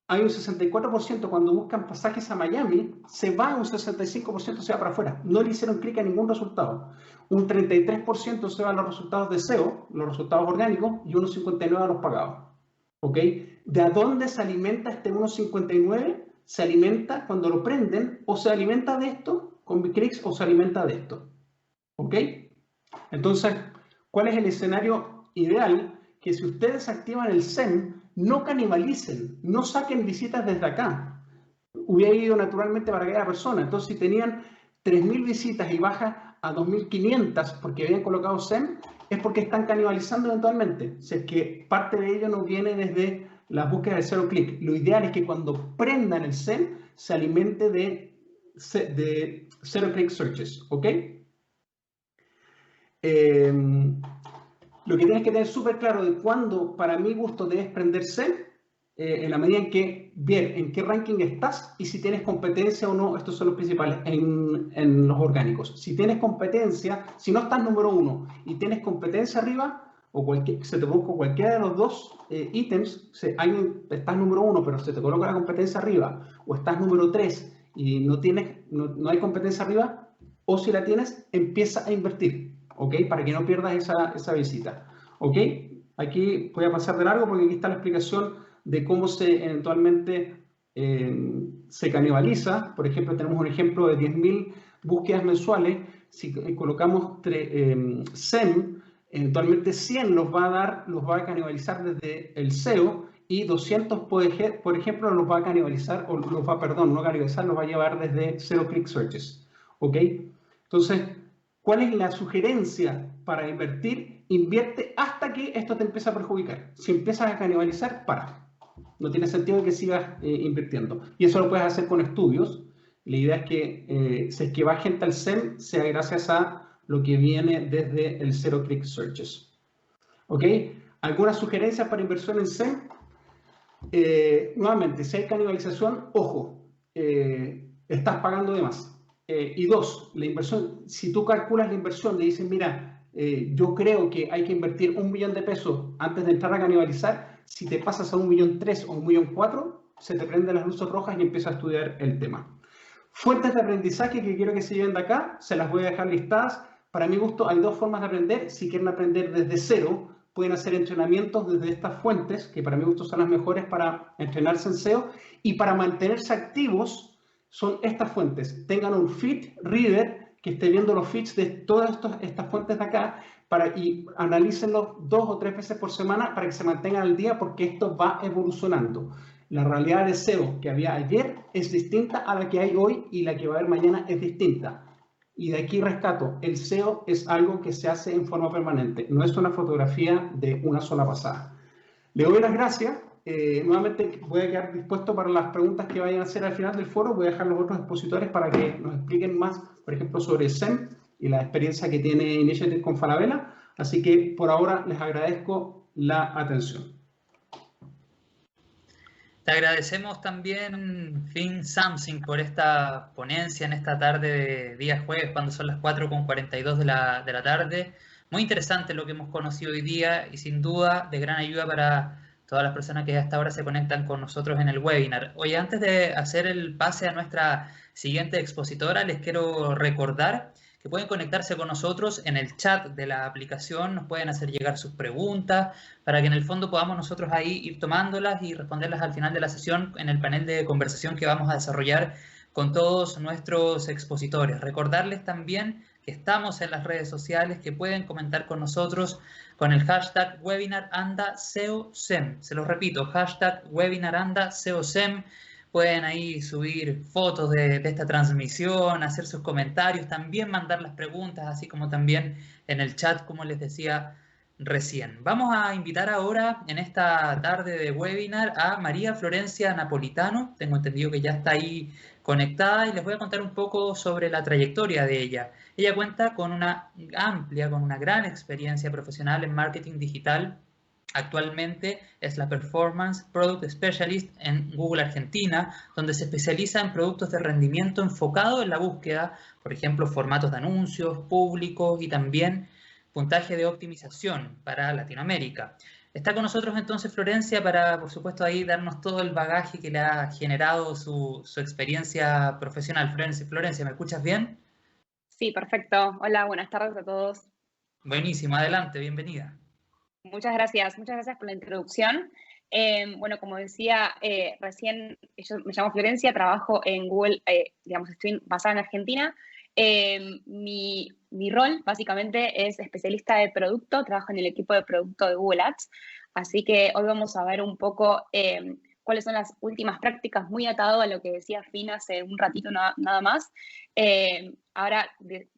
hay un 64% cuando buscan pasajes a Miami, se va un 65% se va para afuera. No le hicieron clic a ningún resultado. Un 33% se va a los resultados de SEO, los resultados orgánicos, y unos 59% a los pagados. ¿Ok? ¿De dónde se alimenta este 1,59? Se alimenta cuando lo prenden, o se alimenta de esto con clics, o se alimenta de esto. ¿Ok? Entonces, ¿cuál es el escenario ideal? Que si ustedes activan el SEM, no canibalicen, no saquen visitas desde acá. Hubiera ido naturalmente para cada persona. Entonces, si tenían 3.000 visitas y baja a 2.500 porque habían colocado SEM, es porque están canibalizando eventualmente. Si es que parte de ello no viene desde las búsquedas de cero clic. Lo ideal es que cuando prendan el SEM, se alimente de zero click searches. ¿Ok? Lo que tienes que tener súper claro de cuándo, para mi gusto, debes prenderse, en la medida en que ver en qué ranking estás y si tienes competencia o no. Estos son los principales en los orgánicos. Si tienes competencia, si no estás número 1 y tienes competencia arriba, o se te busca cualquiera de los dos ítems, estás número 1 pero se te coloca la competencia arriba, o estás número 3 y no hay competencia arriba, o si la tienes, empieza a invertir. ¿Ok? Para que no pierdas esa visita. ¿Ok? Aquí voy a pasar de largo porque aquí está la explicación de cómo eventualmente se canibaliza. Por ejemplo, tenemos un ejemplo de 10.000 búsquedas mensuales. Si colocamos SEM, eventualmente 100 los va a canibalizar desde el SEO, y 200, por ejemplo, los va a canibalizar, no canibalizar, los va a llevar desde zero click searches. ¿Ok? Entonces, ¿cuál es la sugerencia para invertir? Invierte hasta que esto te empiece a perjudicar. Si empiezas a canibalizar, para. No tiene sentido que sigas invirtiendo. Y eso lo puedes hacer con estudios. La idea es que si es que va gente al SEM, sea gracias a lo que viene desde el Zero Click Searches. ¿Ok? ¿Algunas sugerencias para inversión en SEM? Nuevamente, si hay canibalización, ojo, estás pagando de más. Y dos, la inversión, si tú calculas la inversión, le dices, mira, yo creo que hay que invertir 1 millón de pesos antes de entrar a canibalizar. Si te pasas a 1,3 millones o 1,4 millones, se te prenden las luces rojas y empiezas a estudiar el tema. Fuentes de aprendizaje que quiero que se lleven de acá, se las voy a dejar listadas. Para mi gusto, hay 2 formas de aprender. Si quieren aprender desde cero, pueden hacer entrenamientos desde estas fuentes, que para mi gusto son las mejores para entrenarse en SEO, y para mantenerse activos son estas fuentes. Tengan un feed reader que esté viendo los feeds de todas estas fuentes de acá y analícenlos 2 o 3 veces por semana para que se mantengan al día, porque esto va evolucionando. La realidad de SEO que había ayer es distinta a la que hay hoy, y la que va a haber mañana es distinta. Y de aquí rescato, el SEO es algo que se hace en forma permanente, no es una fotografía de una sola pasada. Le doy las gracias. Nuevamente voy a quedar dispuesto para las preguntas que vayan a hacer al final del foro. Voy a dejar los otros expositores para que nos expliquen más, por ejemplo, sobre SEM y la experiencia que tiene Initiative con Falabella. Así que por ahora les agradezco la atención. Te agradecemos también, Finn Samsing, por esta ponencia en esta tarde de día jueves, cuando son las 4:42 de la tarde. Muy interesante lo que hemos conocido hoy día y sin duda de gran ayuda para todas las personas que hasta ahora se conectan con nosotros en el webinar. Oye, antes de hacer el pase a nuestra siguiente expositora, les quiero recordar que pueden conectarse con nosotros en el chat de la aplicación, nos pueden hacer llegar sus preguntas para que en el fondo podamos nosotros ahí ir tomándolas y responderlas al final de la sesión en el panel de conversación que vamos a desarrollar con todos nuestros expositores. Recordarles también que estamos en las redes sociales, que pueden comentar con nosotros con el hashtag WebinarAndaSEOSEM. Se los repito, hashtag WebinarAndaSEOSEM. Pueden ahí subir fotos de esta transmisión, hacer sus comentarios, también mandar las preguntas, así como también en el chat, como les decía, recién. Vamos a invitar ahora en esta tarde de webinar a María Florencia Napolitano. Tengo entendido que ya está ahí conectada y les voy a contar un poco sobre la trayectoria de ella. Ella cuenta con una amplia, con una gran experiencia profesional en marketing digital. Actualmente es la Performance Product Specialist en Google Argentina, donde se especializa en productos de rendimiento enfocado en la búsqueda, por ejemplo, formatos de anuncios, públicos y también puntaje de optimización para Latinoamérica. Está con nosotros entonces Florencia para, por supuesto, ahí darnos todo el bagaje que le ha generado su experiencia profesional. Florencia, ¿me escuchas bien? Sí, perfecto. Hola, buenas tardes a todos. Buenísimo, adelante, bienvenida. Muchas gracias por la introducción. Bueno, como decía recién, yo me llamo Florencia, trabajo en Google, digamos, estoy basada en Argentina. Mi rol básicamente es especialista de producto, trabajo en el equipo de producto de Google Ads, así que hoy vamos a ver un poco cuáles son las últimas prácticas, muy atado a lo que decía Fina hace un ratito nada más. Ahora,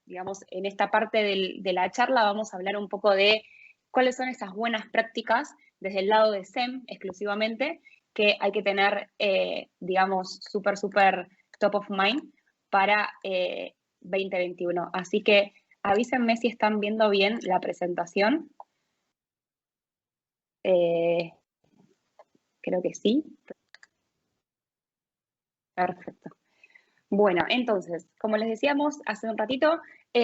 digamos, en esta parte de la charla vamos a hablar un poco de cuáles son esas buenas prácticas desde el lado de SEM exclusivamente que hay que tener, digamos, súper top of mind para 2021. Así que avísenme si están viendo bien la presentación. Creo que sí. Perfecto. Bueno, entonces, como les decíamos hace un ratito,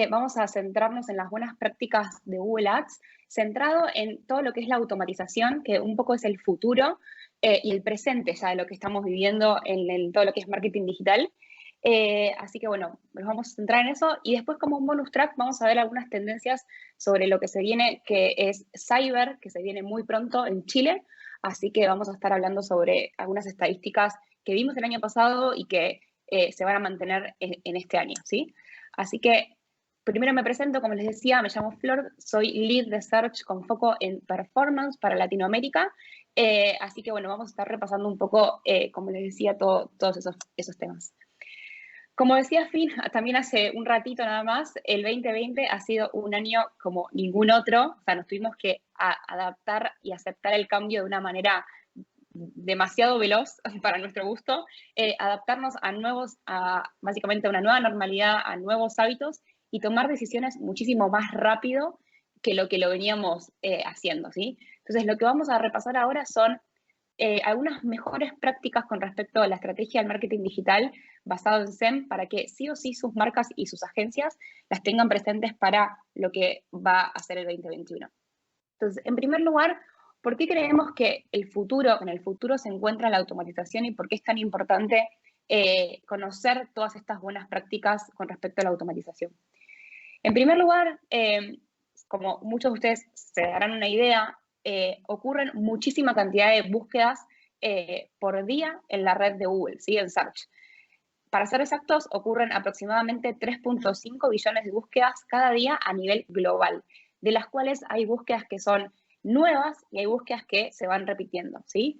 vamos a centrarnos en las buenas prácticas de Google Ads, centrado en todo lo que es la automatización, que un poco es el futuro y el presente ya de lo que estamos viviendo en todo lo que es marketing digital. Así que bueno, nos vamos a centrar en eso y después como un bonus track vamos a ver algunas tendencias sobre lo que se viene, que es Cyber, que se viene muy pronto en Chile. Así que vamos a estar hablando sobre algunas estadísticas que vimos el año pasado y que se van a mantener en este año, ¿sí? Así que primero me presento, como les decía, me llamo Flor, soy Lead de Search con foco en Performance para Latinoamérica, así que bueno, vamos a estar repasando un poco, como les decía, todos esos temas. Como decía Finn, también hace un ratito nada más, el 2020 ha sido un año como ningún otro, o sea, nos tuvimos que adaptar y aceptar el cambio de una manera demasiado veloz para nuestro gusto, adaptarnos básicamente a una nueva normalidad, a nuevos hábitos y tomar decisiones muchísimo más rápido que lo veníamos haciendo, ¿sí? Entonces, lo que vamos a repasar ahora son algunas mejores prácticas con respecto a la estrategia del marketing digital basado en SEM para que sí o sí sus marcas y sus agencias las tengan presentes para lo que va a ser el 2021. Entonces, en primer lugar, ¿por qué creemos que en el futuro se encuentra la automatización y por qué es tan importante conocer todas estas buenas prácticas con respecto a la automatización? En primer lugar, como muchos de ustedes se darán una idea, ocurren muchísima cantidad de búsquedas por día en la red de Google, ¿sí? En Search. Para ser exactos, ocurren aproximadamente 3.5 billones de búsquedas cada día a nivel global, de las cuales hay búsquedas que son nuevas y hay búsquedas que se van repitiendo, ¿sí?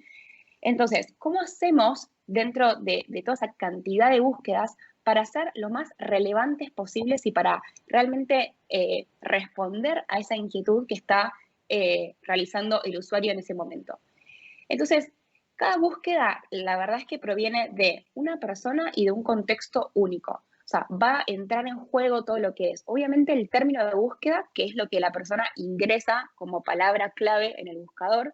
Entonces, ¿cómo hacemos dentro de toda esa cantidad de búsquedas para ser lo más relevantes posibles y para realmente responder a esa inquietud que está realizando el usuario en ese momento? Entonces, cada búsqueda, la verdad es que proviene de una persona y de un contexto único. O sea, va a entrar en juego todo lo que es. Obviamente el término de búsqueda, que es lo que la persona ingresa como palabra clave en el buscador.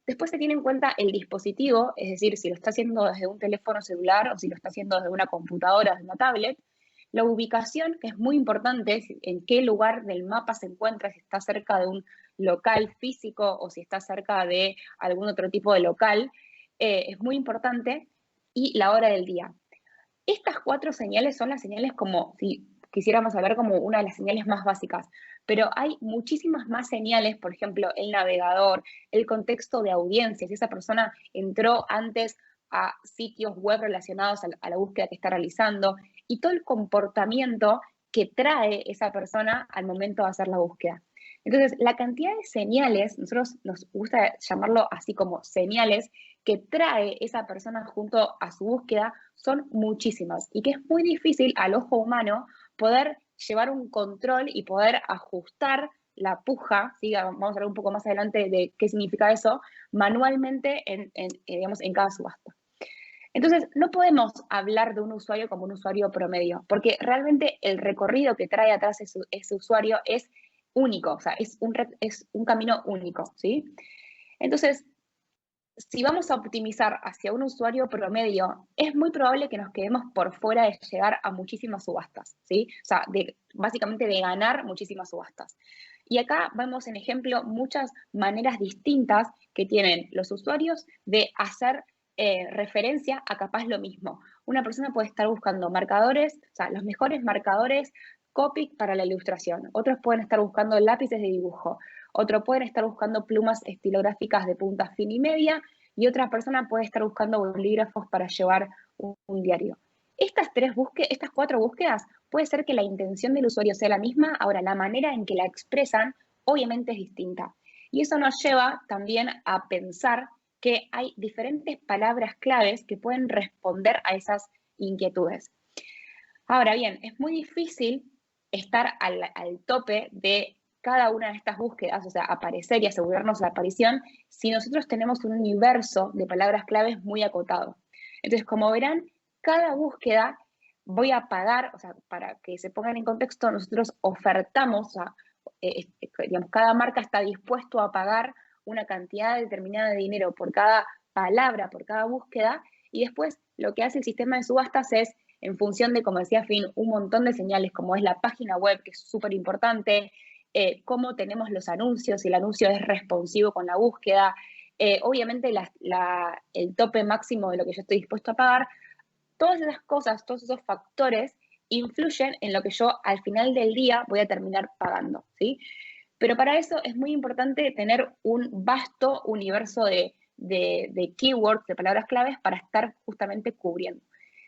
Después se tiene en cuenta el dispositivo, es decir, si lo está haciendo desde un teléfono celular o si lo está haciendo desde una computadora, desde una tablet. La ubicación, que es muy importante, en qué lugar del mapa se encuentra, si está cerca de un local físico o si está cerca de algún otro tipo de local, es muy importante, y la hora del día. Estas 4 señales son las señales como, si quisiéramos hablar como una de las señales más básicas, pero hay muchísimas más señales, por ejemplo, el navegador, el contexto de audiencia, si esa persona entró antes a sitios web relacionados a la búsqueda que está realizando, y todo el comportamiento que trae esa persona al momento de hacer la búsqueda. Entonces, la cantidad de señales, nosotros nos gusta llamarlo así como señales, que trae esa persona junto a su búsqueda son muchísimas y que es muy difícil al ojo humano poder llevar un control y poder ajustar la puja, ¿sí? Vamos a hablar un poco más adelante de qué significa eso, manualmente digamos, en cada subasta. Entonces, no podemos hablar de un usuario como un usuario promedio, porque realmente el recorrido que trae atrás ese usuario es único, o sea, es un camino único, ¿sí? Entonces, si vamos a optimizar hacia un usuario promedio, es muy probable que nos quedemos por fuera de llegar a muchísimas subastas, ¿sí? O sea, básicamente de ganar muchísimas subastas. Y acá vemos en ejemplo muchas maneras distintas que tienen los usuarios de hacer referencia a capaz lo mismo. Una persona puede estar buscando marcadores, o sea, los mejores marcadores Copic para la ilustración. Otros pueden estar buscando lápices de dibujo. Otros pueden estar buscando plumas estilográficas de punta fina y media. Y otra persona puede estar buscando bolígrafos para llevar un diario. Estas 4 búsquedas, puede ser que la intención del usuario sea la misma, ahora la manera en que la expresan obviamente es distinta. Y eso nos lleva también a pensar que hay diferentes palabras claves que pueden responder a esas inquietudes. Ahora bien, es muy difícil estar al tope de cada una de estas búsquedas, o sea, aparecer y asegurarnos la aparición, si nosotros tenemos un universo de palabras claves muy acotado. Entonces, como verán, cada búsqueda voy a pagar, o sea, para que se pongan en contexto, nosotros ofertamos, o sea, digamos, cada marca está dispuesto a pagar una cantidad determinada de dinero por cada palabra, por cada búsqueda, y después lo que hace el sistema de subastas es, en función de, como decía Finn, un montón de señales, como es la página web, que es súper importante, cómo tenemos los anuncios, si el anuncio es responsivo con la búsqueda, obviamente el tope máximo de lo que yo estoy dispuesto a pagar, todas esas cosas, todos esos factores influyen en lo que yo al final del día voy a terminar pagando, ¿sí? Pero para eso es muy importante tener un vasto universo de keywords, de palabras claves, para estar justamente cubriendo.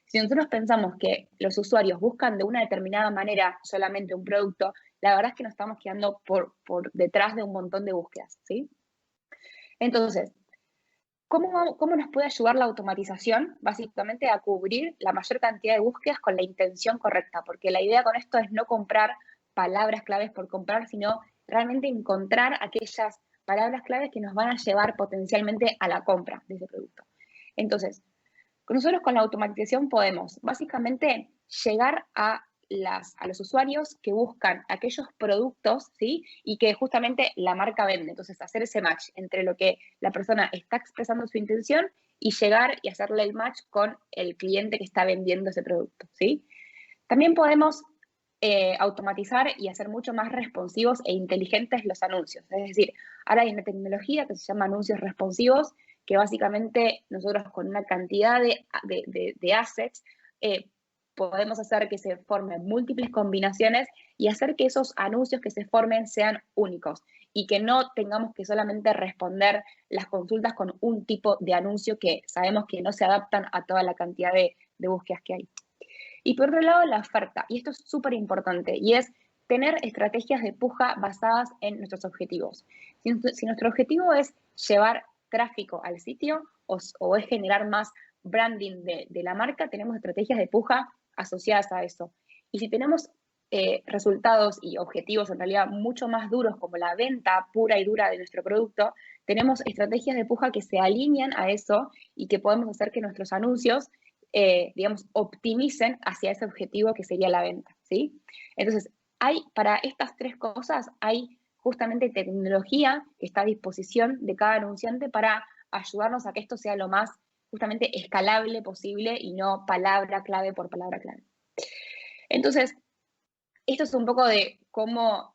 Si nosotros pensamos que los usuarios buscan de una determinada manera solamente un producto, la verdad es que nos estamos quedando por detrás de un montón de búsquedas, ¿sí? Entonces, ¿cómo nos puede ayudar la automatización? Básicamente a cubrir la mayor cantidad de búsquedas con la intención correcta, porque la idea con esto es no comprar palabras claves por comprar, sino realmente encontrar aquellas palabras claves que nos van a llevar potencialmente a la compra de ese producto. Entonces, nosotros con la automatización podemos básicamente llegar a los usuarios que buscan aquellos productos, ¿sí? Y que justamente la marca vende. Entonces, hacer ese match entre lo que la persona está expresando su intención y llegar y hacerle el match con el cliente que está vendiendo ese producto, ¿sí? También podemos automatizar y hacer mucho más responsivos e inteligentes los anuncios. Es decir, ahora hay una tecnología que se llama anuncios responsivos, que básicamente nosotros con una cantidad de assets podemos hacer que se formen múltiples combinaciones y hacer que esos anuncios que se formen sean únicos y que no tengamos que solamente responder las consultas con un tipo de anuncio que sabemos que no se adaptan a toda la cantidad de búsquedas que hay. Y por otro lado, la oferta, y esto es súper importante, y es tener estrategias de puja basadas en nuestros objetivos. Si nuestro objetivo es llevar tráfico al sitio o es generar más branding de la marca, tenemos estrategias de puja asociadas a eso. Y si tenemos resultados y objetivos en realidad mucho más duros como la venta pura y dura de nuestro producto, tenemos estrategias de puja que se alinean a eso y que podemos hacer que nuestros anuncios digamos, optimicen hacia ese objetivo que sería la venta, ¿sí? Entonces, para estas 3 cosas, hay justamente tecnología que está a disposición de cada anunciante para ayudarnos a que esto sea lo más justamente escalable posible y no palabra clave por palabra clave. Entonces, esto es un poco de cómo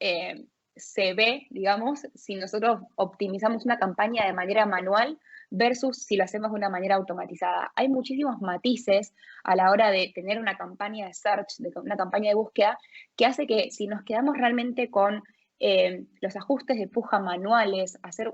se ve, digamos, si nosotros optimizamos una campaña de manera manual versus si lo hacemos de una manera automatizada. Hay muchísimos matices a la hora de tener una campaña de search, una campaña de búsqueda, que hace que si nos quedamos realmente con los ajustes de puja manuales, hacer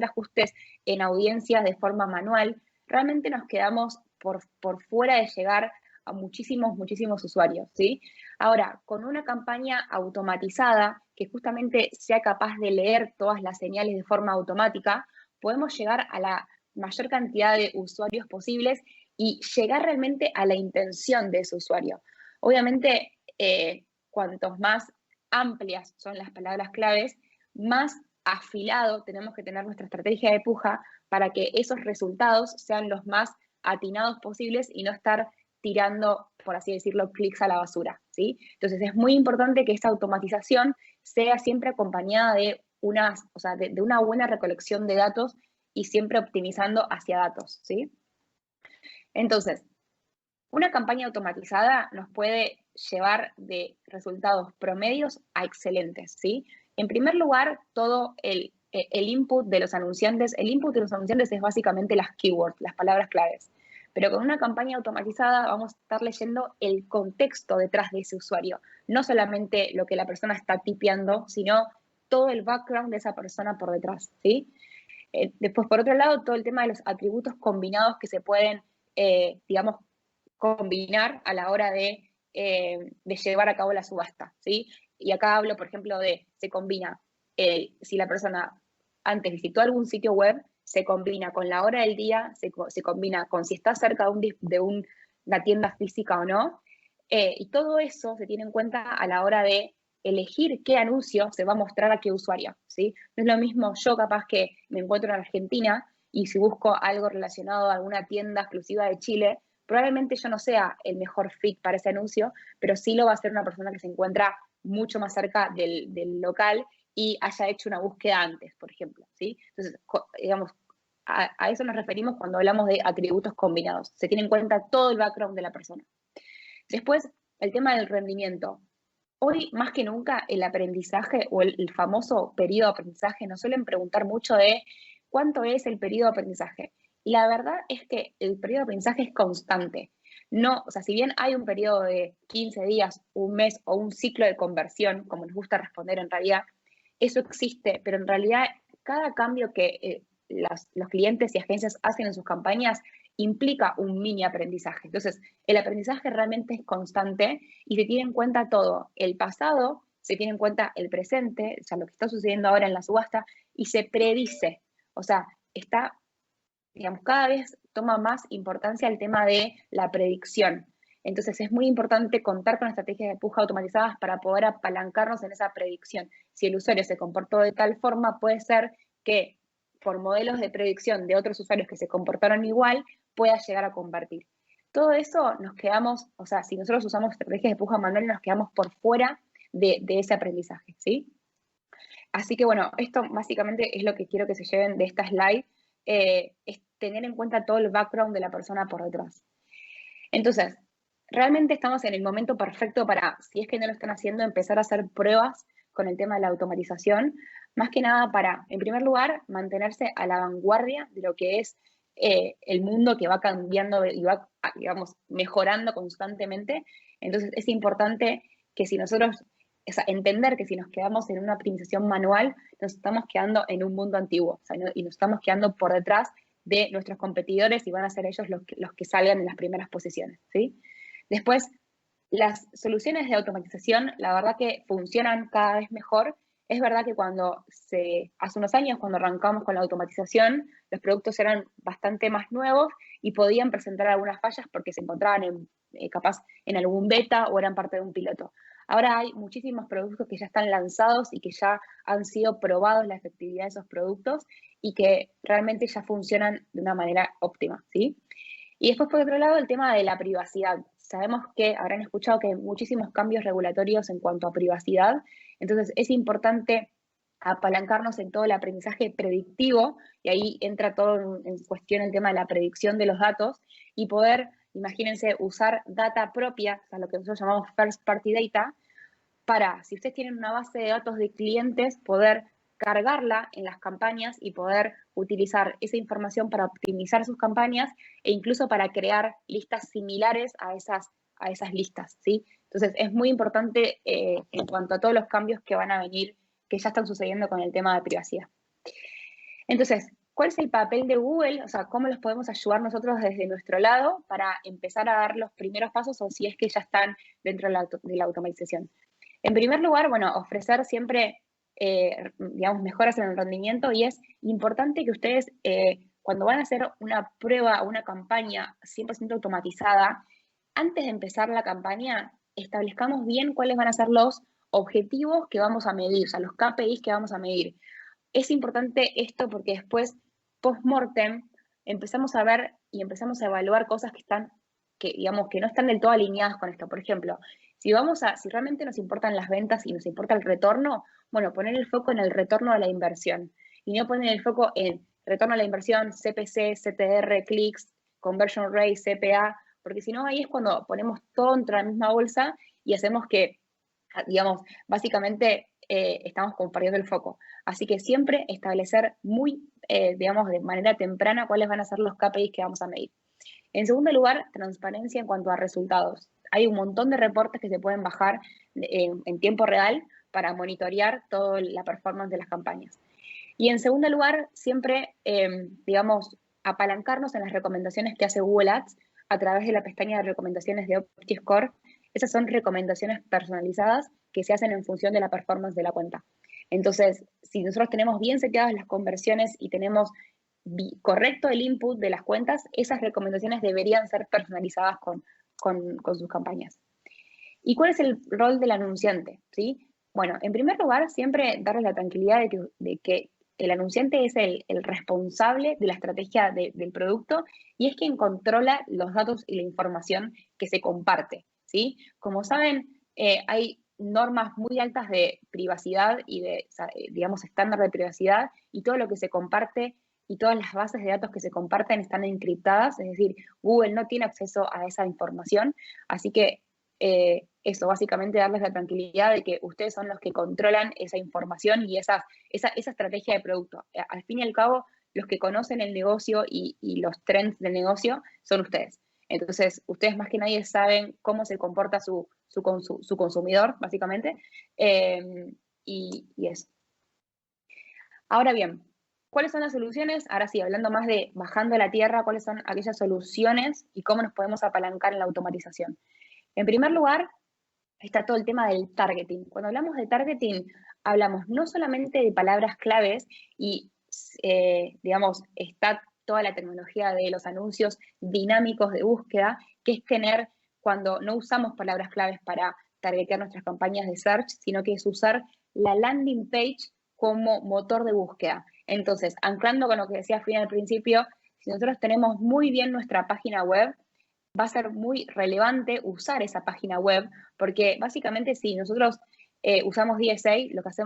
ajustes en audiencias de forma manual, realmente nos quedamos por fuera de llegar a muchísimos usuarios, ¿sí? Ahora, con una campaña automatizada que justamente sea capaz de leer todas las señales de forma automática, podemos llegar a la mayor cantidad de usuarios posibles y llegar realmente a la intención de ese usuario. Obviamente, cuantos más amplias son las palabras claves, más afilado tenemos que tener nuestra estrategia de puja para que esos resultados sean los más atinados posibles y no estar tirando, por así decirlo, clics a la basura, ¿sí? Entonces es muy importante que esta automatización sea siempre acompañada de de una buena recolección de datos y siempre optimizando hacia datos, ¿sí? Entonces, una campaña automatizada nos puede llevar de resultados promedios a excelentes, ¿sí? En primer lugar, todo el input de los anunciantes, el input de los anunciantes es básicamente las keywords, las palabras claves. Pero con una campaña automatizada vamos a estar leyendo el contexto detrás de ese usuario, no solamente lo que la persona está tipeando, sino todo el background de esa persona por detrás, ¿sí? Después, por otro lado, todo el tema de los atributos combinados que se pueden, digamos, combinar a la hora de llevar a cabo la subasta, ¿sí? Y acá hablo, por ejemplo, se combina, si la persona antes visitó algún sitio web, se combina con la hora del día, se combina con si está cerca de una tienda física o no, y todo eso se tiene en cuenta a la hora de elegir qué anuncio se va a mostrar a qué usuario, ¿sí? No es lo mismo yo capaz que me encuentro en Argentina y si busco algo relacionado a alguna tienda exclusiva de Chile, probablemente yo no sea el mejor fit para ese anuncio, pero sí lo va a hacer una persona que se encuentra mucho más cerca del local y haya hecho una búsqueda antes, por ejemplo, ¿sí? Entonces, digamos, a eso nos referimos cuando hablamos de atributos combinados. Se tiene en cuenta todo el background de la persona. Después, el tema del rendimiento. Hoy, más que nunca, el aprendizaje o el famoso periodo de aprendizaje nos suelen preguntar mucho de cuánto es el periodo de aprendizaje. Y la verdad es que el periodo de aprendizaje es constante. No, o sea, si bien hay un periodo de 15 días, un mes o un ciclo de conversión, como nos gusta responder en realidad, eso existe, pero en realidad cada cambio que los clientes y agencias hacen en sus campañas implica un mini aprendizaje. Entonces, el aprendizaje realmente es constante y se tiene en cuenta todo. El pasado, se tiene en cuenta el presente, o sea, lo que está sucediendo ahora en la subasta, y se predice. O sea, digamos, cada vez toma más importancia el tema de la predicción. Entonces es muy importante contar con estrategias de puja automatizadas para poder apalancarnos en esa predicción. Si el usuario se comportó de tal forma, puede ser que por modelos de predicción de otros usuarios que se comportaron igual, pueda llegar a convertir. Todo eso nos quedamos, o sea, si nosotros usamos estrategias de puja manual, nos quedamos por fuera de ese aprendizaje, ¿sí? Así que bueno, esto básicamente es lo que quiero que se lleven de esta slide, es tener en cuenta todo el background de la persona por detrás. Entonces, realmente estamos en el momento perfecto para, si es que no lo están haciendo, empezar a hacer pruebas con el tema de la automatización, más que nada para, en primer lugar, mantenerse a la vanguardia de lo que es el mundo que va cambiando y va, digamos, mejorando constantemente. Entonces, es importante que si nosotros, o sea, entender que si nos quedamos en una optimización manual, nos estamos quedando en un mundo antiguo, o sea, y nos estamos quedando por detrás de nuestros competidores y van a ser ellos los que salgan en las primeras posiciones, ¿sí? Después, las soluciones de automatización, la verdad que funcionan cada vez mejor. Es verdad que hace unos años, cuando arrancamos con la automatización, los productos eran bastante más nuevos y podían presentar algunas fallas porque se encontraban capaz en algún beta o eran parte de un piloto. Ahora hay muchísimos productos que ya están lanzados y que ya han sido probados la efectividad de esos productos y que realmente ya funcionan de una manera óptima, ¿sí? Y después, por otro lado, el tema de la privacidad. Sabemos que habrán escuchado que hay muchísimos cambios regulatorios en cuanto a privacidad, entonces es importante apalancarnos en todo el aprendizaje predictivo, y ahí entra todo en cuestión el tema de la predicción de los datos, y poder, imagínense, usar data propia, o sea, lo que nosotros llamamos first party data, para, si ustedes tienen una base de datos de clientes, poder cargarla en las campañas y poder utilizar esa información para optimizar sus campañas e incluso para crear listas similares a esas listas, ¿sí? Entonces, es muy importante en cuanto a todos los cambios que van a venir, que ya están sucediendo con el tema de privacidad. Entonces, ¿cuál es el papel de Google? O sea, ¿cómo los podemos ayudar nosotros desde nuestro lado para empezar a dar los primeros pasos o si es que ya están dentro de la automatización? En primer lugar, bueno, ofrecer siempre, digamos, mejoras en el rendimiento, y es importante que ustedes, cuando van a hacer una prueba o una campaña 100% automatizada, antes de empezar la campaña, establezcamos bien cuáles van a ser los objetivos que vamos a medir, o sea, los KPIs que vamos a medir. Es importante esto porque después, post-mortem, empezamos a ver y empezamos a evaluar cosas digamos, que no están del todo alineadas con esto. Por ejemplo, si realmente nos importan las ventas y nos importa el retorno, bueno, poner el foco en el retorno de la inversión y no poner el foco en retorno a la inversión, CPC, CTR, clics, conversion rate, CPA, porque si no, ahí es cuando ponemos todo entre la misma bolsa y hacemos que, digamos, básicamente estamos compartiendo el foco. Así que siempre establecer digamos, de manera temprana cuáles van a ser los KPIs que vamos a medir. En segundo lugar, transparencia en cuanto a resultados. Hay un montón de reportes que se pueden bajar en tiempo real para monitorear toda la performance de las campañas. Y en segundo lugar, siempre, digamos, apalancarnos en las recomendaciones que hace Google Ads a través de la pestaña de recomendaciones de OptiScore. Esas son recomendaciones personalizadas que se hacen en función de la performance de la cuenta. Entonces, si nosotros tenemos bien seteadas las conversiones y tenemos correcto el input de las cuentas, esas recomendaciones deberían ser personalizadas con sus campañas. ¿Y cuál es el rol del anunciante? ¿Sí? Bueno, en primer lugar, siempre darles la tranquilidad de que el anunciante es el responsable de la estrategia del producto y es quien controla los datos y la información que se comparte, ¿sí? Como saben, hay normas muy altas de privacidad y digamos, estándar de privacidad, y todo lo que se comparte y todas las bases de datos que se comparten están encriptadas, es decir, Google no tiene acceso a esa información, así que eso, básicamente darles la tranquilidad de que ustedes son los que controlan esa información y esa estrategia de producto. Al fin y al cabo, los que conocen el negocio y los trends del negocio son ustedes. Entonces, ustedes más que nadie saben cómo se comporta su consumidor, básicamente, y eso. Ahora bien, ¿cuáles son las soluciones? Ahora sí, hablando más de bajando a la tierra, ¿cuáles son aquellas soluciones y cómo nos podemos apalancar en la automatización? En primer lugar, está todo el tema del targeting. Cuando hablamos de targeting, hablamos no solamente de palabras claves y, digamos, está toda la tecnología de los anuncios dinámicos de búsqueda, que es tener, cuando no usamos palabras claves para targetear nuestras campañas de search, sino que es usar la landing page como motor de búsqueda. Entonces, anclando con lo que decía Fina al principio, si nosotros tenemos muy bien nuestra página web, va a ser muy relevante usar esa página web, porque básicamente si nosotros usamos DSA,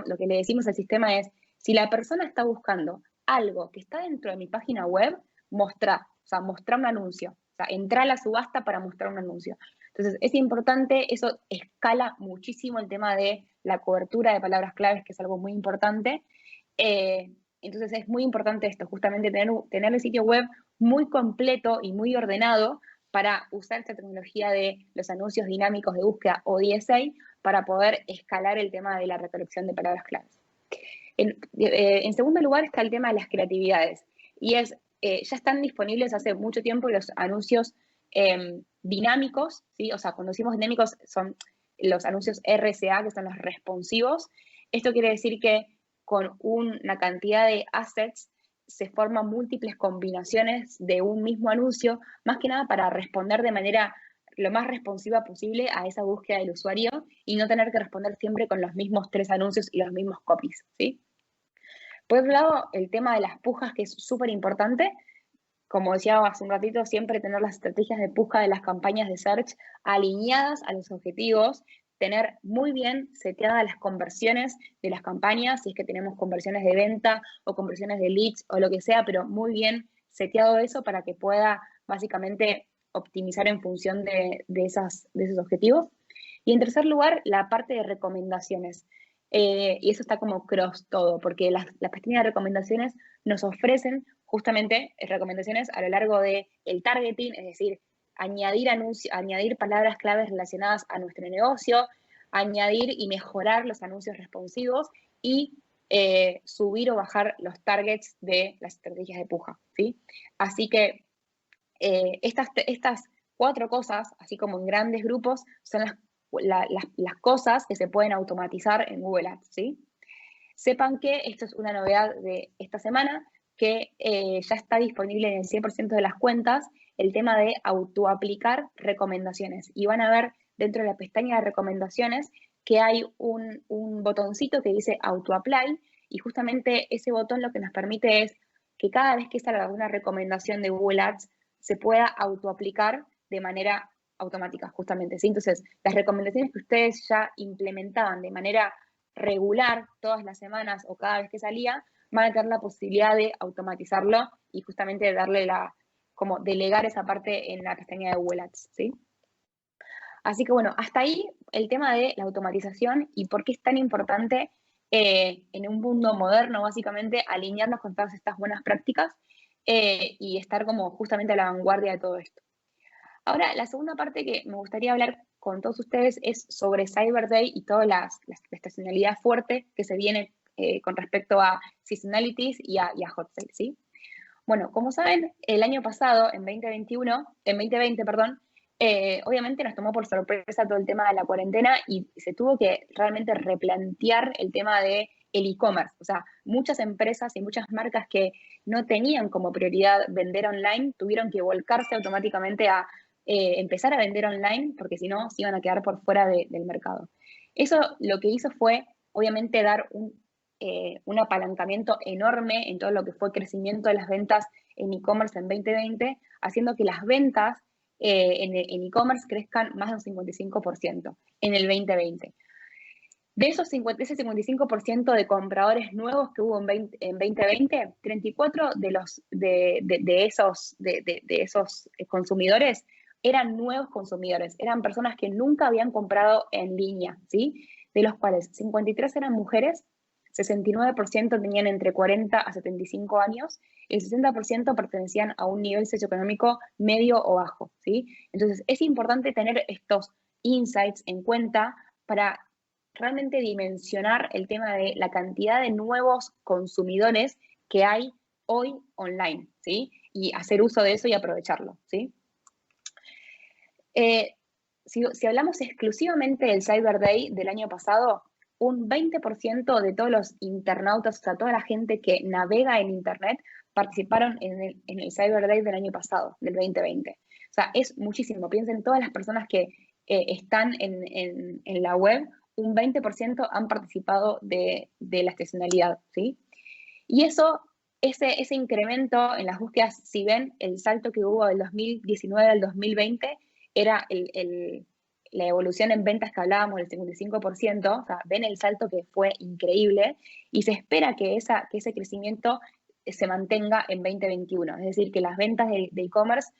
lo que le decimos al sistema es, si la persona está buscando algo que está dentro de mi página web, mostrar un anuncio, o sea, entrar a la subasta para mostrar un anuncio. Entonces, es importante, eso escala muchísimo el tema de la cobertura de palabras claves, que es algo muy importante. Entonces, es muy importante esto, justamente tener el sitio web muy completo y muy ordenado para usar esta tecnología de los anuncios dinámicos de búsqueda o DSA para poder escalar el tema de la recolección de palabras claves. En segundo lugar está el tema de las creatividades, y ya están disponibles hace mucho tiempo los anuncios dinámicos, ¿sí? O sea, cuando decimos dinámicos son los anuncios RSA, que son los responsivos. Esto quiere decir que con una cantidad de assets se forman múltiples combinaciones de un mismo anuncio, más que nada para responder de manera lo más responsiva posible a esa búsqueda del usuario y no tener que responder siempre con los mismos 3 anuncios y los mismos copies, ¿sí? Por otro lado, el tema de las pujas, que es súper importante. Como decía hace un ratito, siempre tener las estrategias de puja de las campañas de search alineadas a los objetivos, tener muy bien seteadas las conversiones de las campañas, si es que tenemos conversiones de venta o conversiones de leads o lo que sea, pero muy bien seteado eso para que pueda básicamente optimizar en función de esos objetivos. Y en tercer lugar, la parte de recomendaciones. Y eso está como cross todo, porque las pestañas de recomendaciones nos ofrecen justamente recomendaciones a lo largo del targeting, es decir, añadir palabras claves relacionadas a nuestro negocio, añadir y mejorar los anuncios responsivos y subir o bajar los targets de las estrategias de puja, ¿sí? Así que estas 4 cosas, así como en grandes grupos, son las cosas que se pueden automatizar en Google Ads, ¿sí? Sepan que esto es una novedad de esta semana, que ya está disponible en el 100% de las cuentas el tema de autoaplicar recomendaciones. Y van a ver dentro de la pestaña de recomendaciones que hay un botoncito que dice Auto Apply, y justamente ese botón lo que nos permite es que cada vez que salga una recomendación de Google Ads se pueda autoaplicar de manera automática, justamente, ¿sí? Entonces, las recomendaciones que ustedes ya implementaban de manera regular todas las semanas o cada vez que salía, van a tener la posibilidad de automatizarlo y justamente darle como delegar esa parte en la pestaña de Google Ads, ¿sí? Así que bueno, hasta ahí el tema de la automatización y por qué es tan importante en un mundo moderno, básicamente, alinearnos con todas estas buenas prácticas y estar como justamente a la vanguardia de todo esto. Ahora, la segunda parte que me gustaría hablar con todos ustedes es sobre Cyber Day y toda la estacionalidad fuerte que se viene con respecto a seasonalities y a hot sale, ¿sí? Bueno, como saben, el año pasado, en 2020, perdón, obviamente nos tomó por sorpresa todo el tema de la cuarentena y se tuvo que realmente replantear el tema de el e-commerce. O sea, muchas empresas y muchas marcas que no tenían como prioridad vender online tuvieron que volcarse automáticamente a empezar a vender online porque si no se iban a quedar por fuera del mercado. Eso lo que hizo fue, obviamente, dar un apalancamiento enorme en todo lo que fue crecimiento de las ventas en e-commerce en 2020, haciendo que las ventas en e-commerce crezcan más de un 55% en el 2020. De ese 55% de compradores nuevos que hubo en 2020, 34 de esos consumidores eran nuevos consumidores, eran personas que nunca habían comprado en línea, ¿sí? De los cuales 53 eran mujeres, 69% tenían entre 40 a 75 años, y el 60% pertenecían a un nivel socioeconómico medio o bajo, ¿sí? Entonces, es importante tener estos insights en cuenta para realmente dimensionar el tema de la cantidad de nuevos consumidores que hay hoy online, ¿sí? Y hacer uso de eso y aprovecharlo, ¿sí? Si hablamos exclusivamente del Cyber Day del año pasado, un 20% de todos los internautas, o sea, toda la gente que navega en Internet, participaron en el Cyber Day del año pasado, del 2020. O sea, es muchísimo. Piensen todas las personas que están en la web, un 20% han participado de la estacionalidad, ¿sí? Y ese incremento en las búsquedas, si ven el salto que hubo del 2019 al 2020, era la evolución en ventas que hablábamos del 55%, o sea, ven el salto que fue increíble, y se espera que ese crecimiento se mantenga en 2021, es decir, que las ventas de e-commerce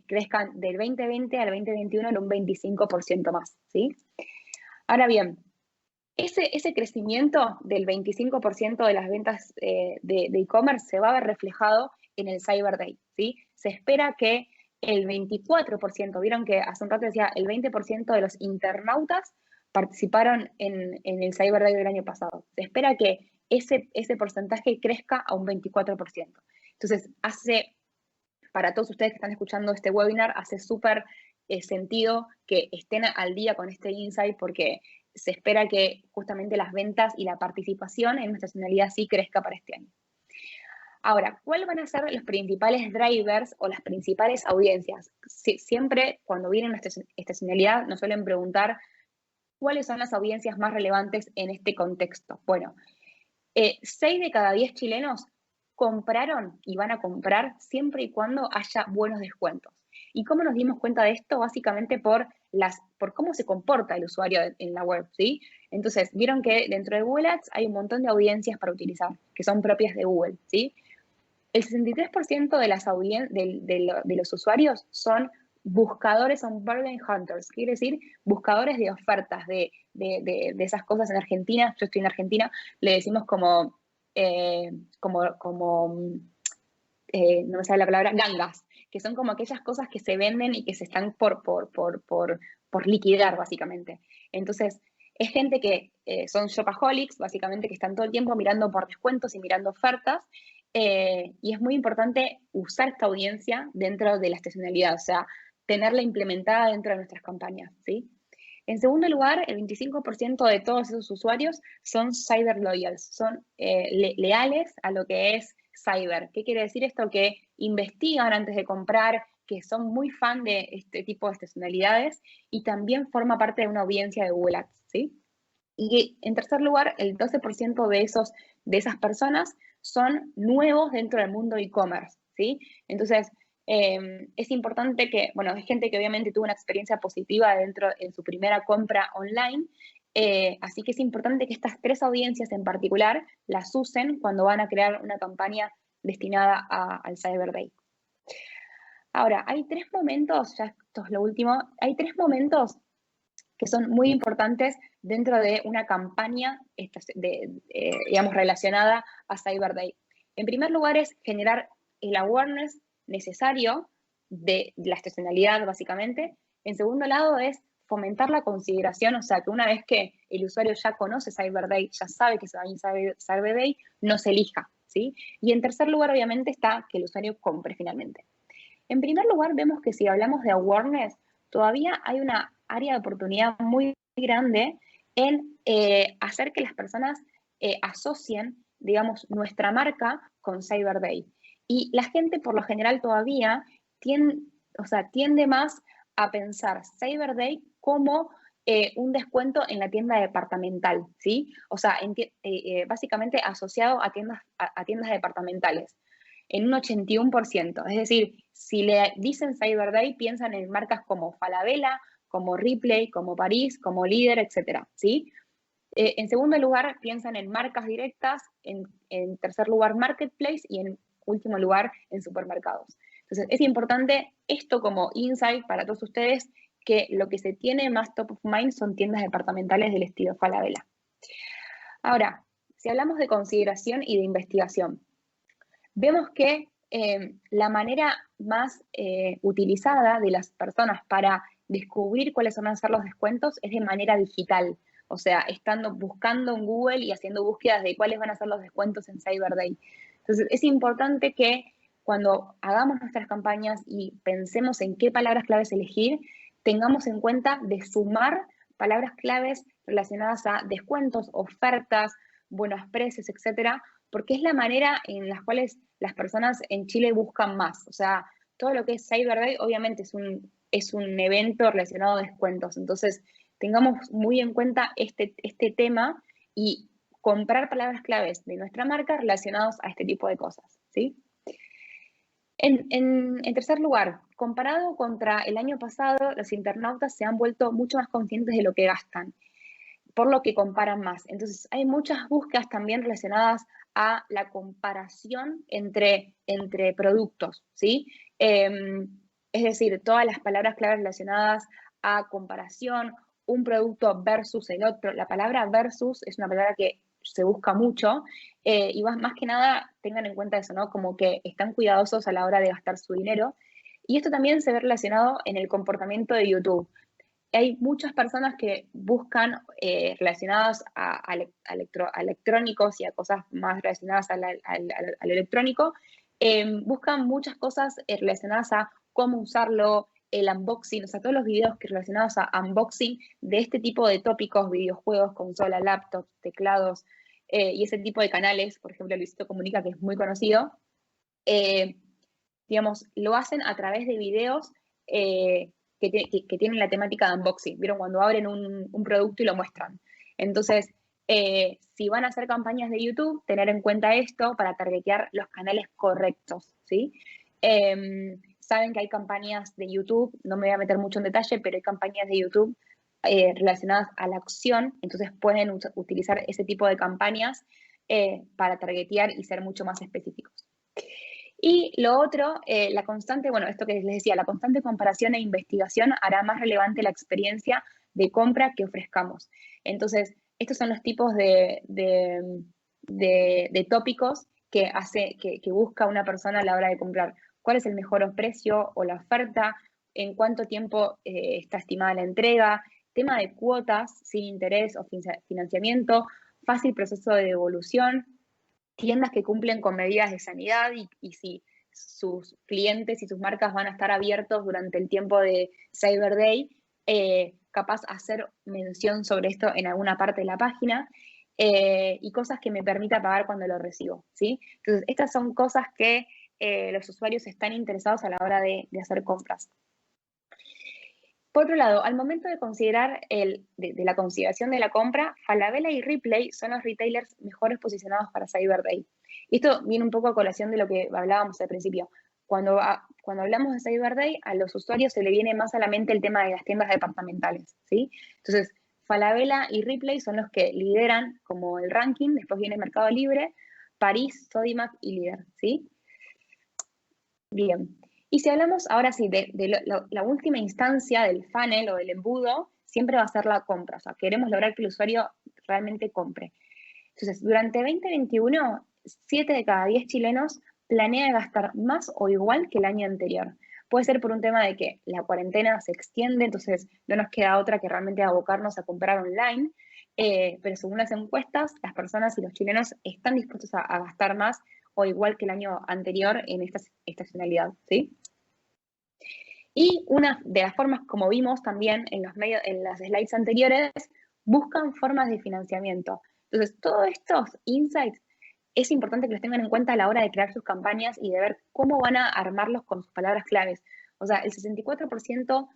crezcan del 2020 al 2021 en un 25% más, ¿sí? Ahora bien, ese crecimiento del 25% de las ventas de e-commerce se va a ver reflejado en el Cyber Day, ¿sí? Se espera que el 24%, vieron que hace un rato decía, el 20% de los internautas participaron en el Cyber Day del año pasado. Se espera que ese porcentaje crezca a un 24%. Entonces, para todos ustedes que están escuchando este webinar, hace súper sentido que estén al día con este insight porque se espera que justamente las ventas y la participación en nuestra estacionalidad sí crezca para este año. Ahora, ¿cuáles van a ser los principales drivers o las principales audiencias? Siempre cuando vienen a estacionalidad nos suelen preguntar cuáles son las audiencias más relevantes en este contexto. Bueno, 6 de cada 10 chilenos compraron y van a comprar siempre y cuando haya buenos descuentos. ¿Y cómo nos dimos cuenta de esto? Básicamente por cómo se comporta el usuario en la web, ¿sí? Entonces, vieron que dentro de Google Ads hay un montón de audiencias para utilizar, que son propias de Google, ¿sí? El 63% de los usuarios son buscadores, son bargain hunters, quiere decir buscadores de ofertas, de esas cosas en Argentina. Yo estoy en Argentina, le decimos no me sale la palabra, gangas, que son como aquellas cosas que se venden y que se están por liquidar, básicamente. Entonces, es gente que son shopaholics, básicamente, que están todo el tiempo mirando por descuentos y mirando ofertas, y es muy importante usar esta audiencia dentro de la estacionalidad, o sea, tenerla implementada dentro de nuestras campañas, ¿sí? En segundo lugar, el 25% de todos esos usuarios son cyber loyals, son leales a lo que es cyber. ¿Qué quiere decir esto? Que investigan antes de comprar, que son muy fan de este tipo de estacionalidades y también forma parte de una audiencia de Google Ads, ¿sí? Y en tercer lugar, el 12% de esas personas son nuevos dentro del mundo e-commerce, ¿sí? Entonces, es importante que, bueno, es gente que obviamente tuvo una experiencia positiva en su primera compra online, así que es importante que estas 3 audiencias en particular las usen cuando van a crear una campaña destinada al Cyber Day. Ahora, hay 3 momentos, ya esto es lo último, hay 3 momentos que son muy importantes dentro de una campaña, digamos, relacionada a Cyber Day. En primer lugar es generar el awareness necesario de la estacionalidad, básicamente. En segundo lado es fomentar la consideración, o sea, que una vez que el usuario ya conoce Cyber Day, ya sabe que se va a venir Cyber Day, no se elija, ¿sí? Y en tercer lugar, obviamente, está que el usuario compre finalmente. En primer lugar, vemos que si hablamos de awareness, todavía hay una área de oportunidad muy grande en hacer que las personas asocien, digamos, nuestra marca con Cyber Day. Y la gente, por lo general, todavía tiende más a pensar Cyber Day como un descuento en la tienda departamental, ¿sí? O sea, básicamente asociado a tiendas departamentales en un 81%. Es decir, si le dicen Cyber Day, piensan en marcas como Falabella, como Ripley, como París, como Líder, etc. ¿Sí? En segundo lugar, piensan en marcas directas, en tercer lugar, marketplace y en último lugar, en supermercados. Entonces, es importante esto como insight para todos ustedes, que lo que se tiene más top of mind son tiendas departamentales del estilo Falabella. Ahora, si hablamos de consideración y de investigación, vemos que la manera más utilizada de las personas para descubrir cuáles van a ser los descuentos es de manera digital. O sea, buscando en Google y haciendo búsquedas de cuáles van a ser los descuentos en Cyber Day. Entonces, es importante que cuando hagamos nuestras campañas y pensemos en qué palabras claves elegir, tengamos en cuenta de sumar palabras claves relacionadas a descuentos, ofertas, buenos precios, etcétera, porque es la manera en las cuales las personas en Chile buscan más. O sea, todo lo que es Cyber Day obviamente es un evento relacionado a descuentos. Entonces, tengamos muy en cuenta este tema y comprar palabras claves de nuestra marca relacionados a este tipo de cosas, ¿sí? En tercer lugar, comparado contra el año pasado, los internautas se han vuelto mucho más conscientes de lo que gastan, por lo que comparan más. Entonces, hay muchas búsquedas también relacionadas a la comparación entre productos, ¿sí? Es decir, todas las palabras claves relacionadas a comparación, un producto versus el otro. La palabra versus es una palabra que se busca mucho y más que nada tengan en cuenta eso, ¿no? Como que están cuidadosos a la hora de gastar su dinero. Y esto también se ve relacionado en el comportamiento de YouTube. Hay muchas personas que buscan relacionadas a electrónicos y a cosas más relacionadas al electrónico, buscan muchas cosas relacionadas a cómo usarlo, el unboxing, o sea, todos los videos relacionados a unboxing de este tipo de tópicos, videojuegos, consola, laptops, teclados y ese tipo de canales, por ejemplo, Luisito Comunica, que es muy conocido, digamos, lo hacen a través de videos que tienen la temática de unboxing. ¿Vieron? Cuando abren un producto y lo muestran. Entonces, si van a hacer campañas de YouTube, tener en cuenta esto para targetear los canales correctos, ¿sí? Saben que hay campañas de YouTube, no me voy a meter mucho en detalle, pero hay campañas de YouTube relacionadas a la acción, entonces pueden utilizar ese tipo de campañas para targetear y ser mucho más específicos. Y lo otro, la constante, bueno, esto que les decía, la constante comparación e investigación hará más relevante la experiencia de compra que ofrezcamos. Entonces, estos son los tipos de tópicos que busca una persona a la hora de comprar. ¿Cuál es el mejor precio o la oferta? ¿En cuánto tiempo está estimada la entrega? Tema de cuotas sin interés o financiamiento, fácil proceso de devolución, tiendas que cumplen con medidas de sanidad y si sus clientes y sus marcas van a estar abiertos durante el tiempo de Cyber Day, capaz hacer mención sobre esto en alguna parte de la página y cosas que me permita pagar cuando lo recibo, ¿sí? Entonces, estas son cosas que los usuarios están interesados a la hora de hacer compras. Por otro lado, al momento de considerar de la consideración de la compra, Falabella y Ripley son los retailers mejores posicionados para Cyber Day. Y esto viene un poco a colación de lo que hablábamos al principio. Cuando hablamos de Cyber Day, a los usuarios se le viene más a la mente el tema de las tiendas departamentales, ¿sí? Entonces, Falabella y Ripley son los que lideran como el ranking, después viene Mercado Libre, París, Sodimac y Líder, ¿sí? Bien. Y si hablamos ahora sí de la última instancia del funnel o del embudo, siempre va a ser la compra. O sea, queremos lograr que el usuario realmente compre. Entonces, durante 2021, 7 de cada 10 chilenos planea gastar más o igual que el año anterior. Puede ser por un tema de que la cuarentena se extiende, entonces no nos queda otra que realmente abocarnos a comprar online, pero según las encuestas, las personas y los chilenos están dispuestos a gastar más o igual que el año anterior en esta estacionalidad, ¿sí? Y una de las formas, como vimos también en las slides anteriores, buscan formas de financiamiento. Entonces, todos estos insights es importante que los tengan en cuenta a la hora de crear sus campañas y de ver cómo van a armarlos con sus palabras claves. O sea, el 64%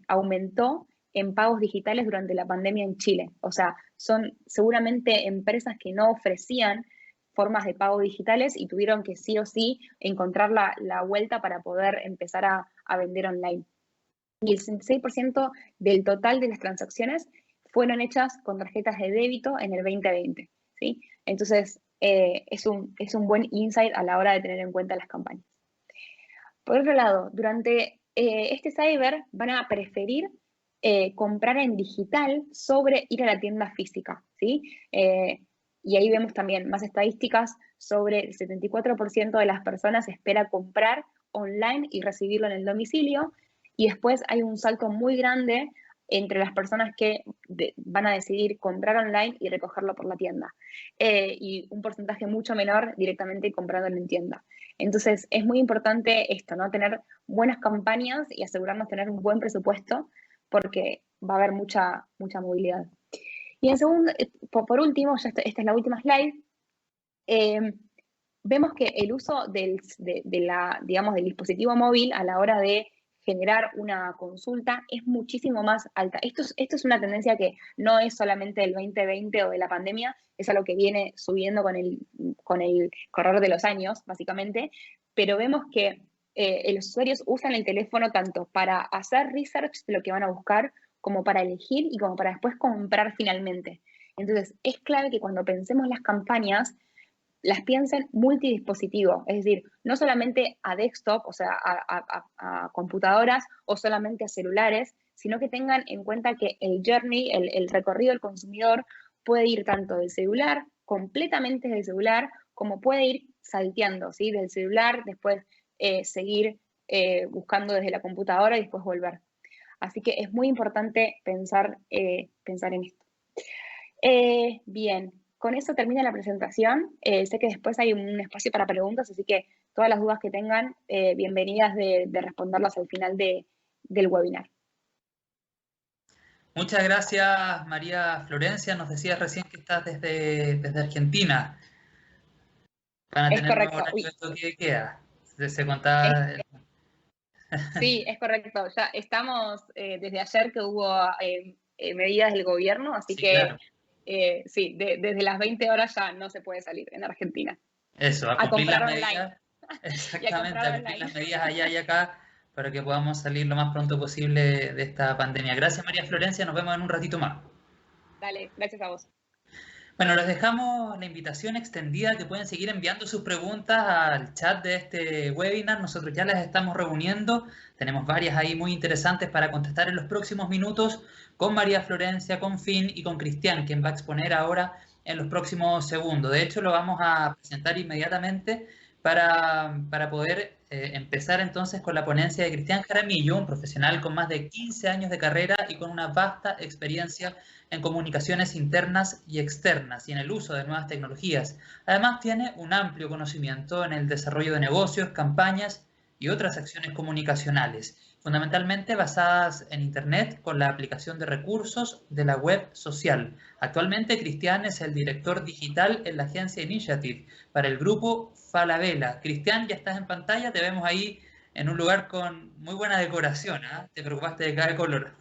aumentó en pagos digitales durante la pandemia en Chile. O sea, son seguramente empresas que no ofrecían formas de pago digitales y tuvieron que sí o sí encontrar la vuelta para poder empezar a vender online. Y el 66% del total de las transacciones fueron hechas con tarjetas de débito en el 2020, ¿sí? Entonces, es un buen insight a la hora de tener en cuenta las campañas. Por otro lado, durante este cyber van a preferir comprar en digital sobre ir a la tienda física, ¿sí? Y ahí vemos también más estadísticas sobre el 74% de las personas espera comprar online y recibirlo en el domicilio, y después hay un salto muy grande entre las personas que van a decidir comprar online y recogerlo por la tienda, y un porcentaje mucho menor directamente comprándolo en tienda. Entonces, es muy importante esto, ¿no? Tener buenas campañas y asegurarnos de tener un buen presupuesto, porque va a haber mucha movilidad. Y en segundo, por último, ya esta es la última slide, vemos que el uso del dispositivo móvil a la hora de generar una consulta es muchísimo más alta. Esto es una tendencia que no es solamente del 2020 o de la pandemia, es algo que viene subiendo con el correr de los años, básicamente, pero vemos que los usuarios usan el teléfono tanto para hacer research de lo que van a buscar, como para elegir y como para después comprar finalmente. Entonces, es clave que cuando pensemos las campañas, las piensen multidispositivo, es decir, no solamente a desktop, o sea, a computadoras o solamente a celulares, sino que tengan en cuenta que el journey, el recorrido del consumidor puede ir tanto del celular, completamente del celular, como puede ir salteando, ¿sí? Del celular, después seguir buscando desde la computadora y después volver. Así que es muy importante pensar en esto. Bien, con eso termina la presentación. Sé que después hay un espacio para preguntas, así que todas las dudas que tengan, bienvenidas de responderlas al final del webinar. Muchas gracias, María Florencia. Nos decías recién que estás desde Argentina. Van a Es tener correcto. nuevo horario de toque de queda. Se contaba. Sí, es correcto. Ya estamos desde ayer que hubo medidas del gobierno, así Sí, que claro. sí, desde las 20 horas ya no se puede salir en Argentina. Eso, a A cumplir las comprar medidas. online. Exactamente, a cumplir Online. las medidas allá y acá para que podamos salir lo más pronto posible de esta pandemia. Gracias, María Florencia. Nos vemos en un ratito más. Dale, gracias a vos. Bueno, les dejamos la invitación extendida que pueden seguir enviando sus preguntas al chat de este webinar. Nosotros ya las estamos reuniendo. Tenemos varias ahí muy interesantes para contestar en los próximos minutos con María Florencia, con Finn y con Cristian, quien va a exponer ahora en los próximos segundos. De hecho, lo vamos a presentar inmediatamente para poder empezar entonces con la ponencia de Cristian Jaramillo, un profesional con más de 15 años de carrera y con una vasta experiencia en comunicaciones internas y externas y en el uso de nuevas tecnologías. Además, tiene un amplio conocimiento en el desarrollo de negocios, campañas y otras acciones comunicacionales, fundamentalmente basadas en Internet con la aplicación de recursos de la web social. Actualmente, Cristian es el director digital en la agencia Initiative para el grupo Falabella. Cristian, ya estás en pantalla, te vemos ahí en un lugar con muy buena decoración, ¿ah? Te preocupaste de cada color.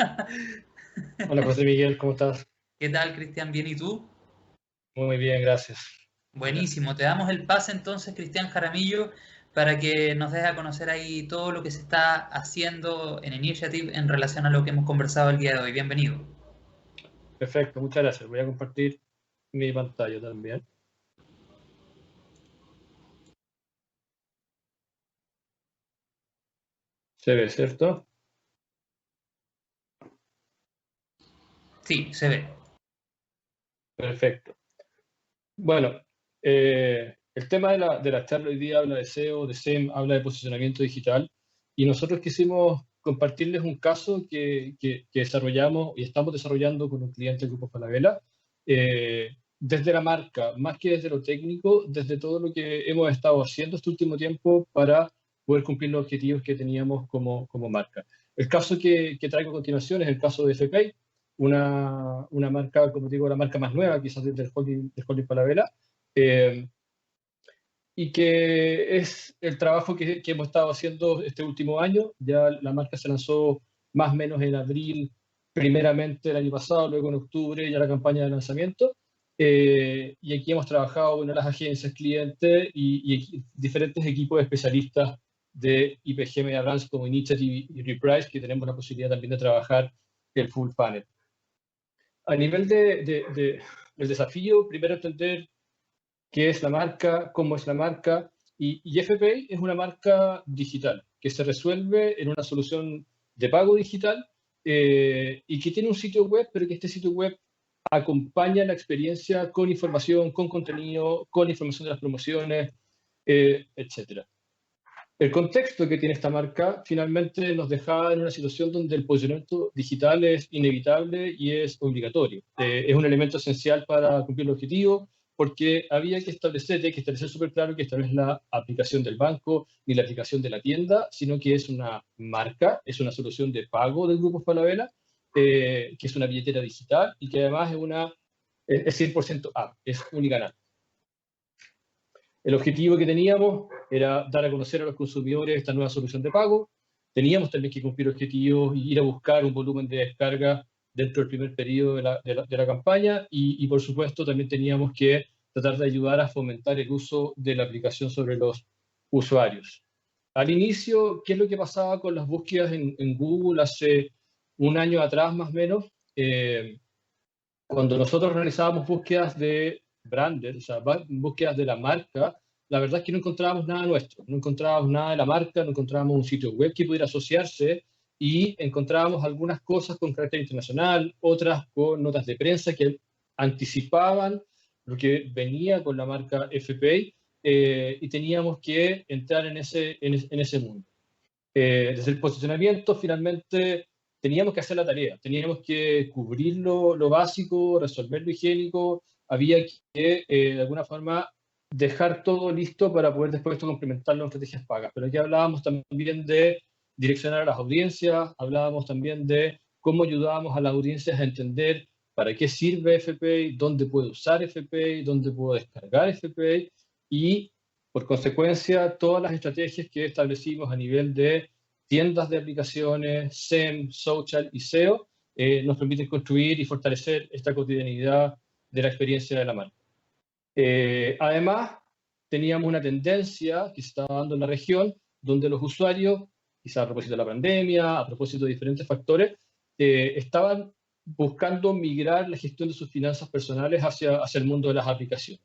Hola José Miguel, ¿cómo estás? ¿Qué tal, Cristian? ¿Bien y tú? Muy bien, gracias. Buenísimo. Te damos el pase entonces, Cristian Jaramillo, para que nos des a conocer ahí todo lo que se está haciendo en Initiative en relación a lo que hemos conversado el día de hoy. Bienvenido. Perfecto, muchas gracias. Voy a compartir mi pantalla también. Se ve, ¿cierto? Sí, se ve. Perfecto. Bueno, el tema de la charla hoy día habla de SEO, de SEM, habla de posicionamiento digital, y nosotros quisimos compartirles un caso que desarrollamos y estamos desarrollando con un cliente del Grupo Falabella, desde la marca, más que desde lo técnico, desde todo lo que hemos estado haciendo este último tiempo para poder cumplir los objetivos que teníamos como marca. El caso que traigo a continuación es el caso de FPay, una marca, como digo, la marca más nueva quizás del holding Falabella, y que es el trabajo que hemos estado haciendo este último año. Ya la marca se lanzó más o menos en abril, primeramente el año pasado, luego en octubre ya la campaña de lanzamiento. Y aquí hemos trabajado con las agencias, clientes y diferentes equipos de especialistas de IPG Media Brands como Initiative y Reprise, que tenemos la posibilidad también de trabajar el full funnel. A nivel del desafío, primero entender qué es la marca, cómo es la marca, y FPay es una marca digital que se resuelve en una solución de pago digital, y que tiene un sitio web, pero que este sitio web acompaña la experiencia con información, con contenido, con información de las promociones, etc. El contexto que tiene esta marca finalmente nos deja en una situación donde el posicionamiento digital es inevitable y es obligatorio. Es un elemento esencial para cumplir el objetivo, porque había que establecer súper claro que esta no es la aplicación del banco ni la aplicación de la tienda, sino que es una marca, es una solución de pago del Grupo Falabella, que es una billetera digital y que además es 100% app, es unicanal. El objetivo que teníamos era dar a conocer a los consumidores esta nueva solución de pago. Teníamos también que cumplir objetivos y ir a buscar un volumen de descarga dentro del primer periodo de la campaña, y por supuesto también teníamos que tratar de ayudar a fomentar el uso de la aplicación sobre los usuarios. Al inicio, ¿qué es lo que pasaba con las búsquedas en Google hace un año atrás más o menos? Cuando nosotros realizábamos búsquedas de branded, o sea, búsquedas de la marca, la verdad es que no encontrábamos nada nuestro, no encontrábamos nada de la marca, no encontrábamos un sitio web que pudiera asociarse, y encontrábamos algunas cosas con carácter internacional, otras con notas de prensa que anticipaban lo que venía con la marca FPay, y teníamos que entrar en ese mundo. Desde el posicionamiento, finalmente, teníamos que hacer la tarea, teníamos que cubrir lo básico, resolver lo higiénico, había que, de alguna forma, dejar todo listo para poder después esto complementarlo en estrategias pagas. Pero aquí hablábamos también de direccionar a las audiencias, hablábamos también de cómo ayudábamos a las audiencias a entender para qué sirve FPay, dónde puedo usar FPay, dónde puedo descargar FPay, y por consecuencia, todas las estrategias que establecimos a nivel de tiendas de aplicaciones, SEM, Social y SEO, nos permiten construir y fortalecer esta cotidianidad de la experiencia de la marca. Además, teníamos una tendencia que se estaba dando en la región, donde los usuarios, quizás a propósito de la pandemia, a propósito de diferentes factores, estaban buscando migrar la gestión de sus finanzas personales hacia el mundo de las aplicaciones.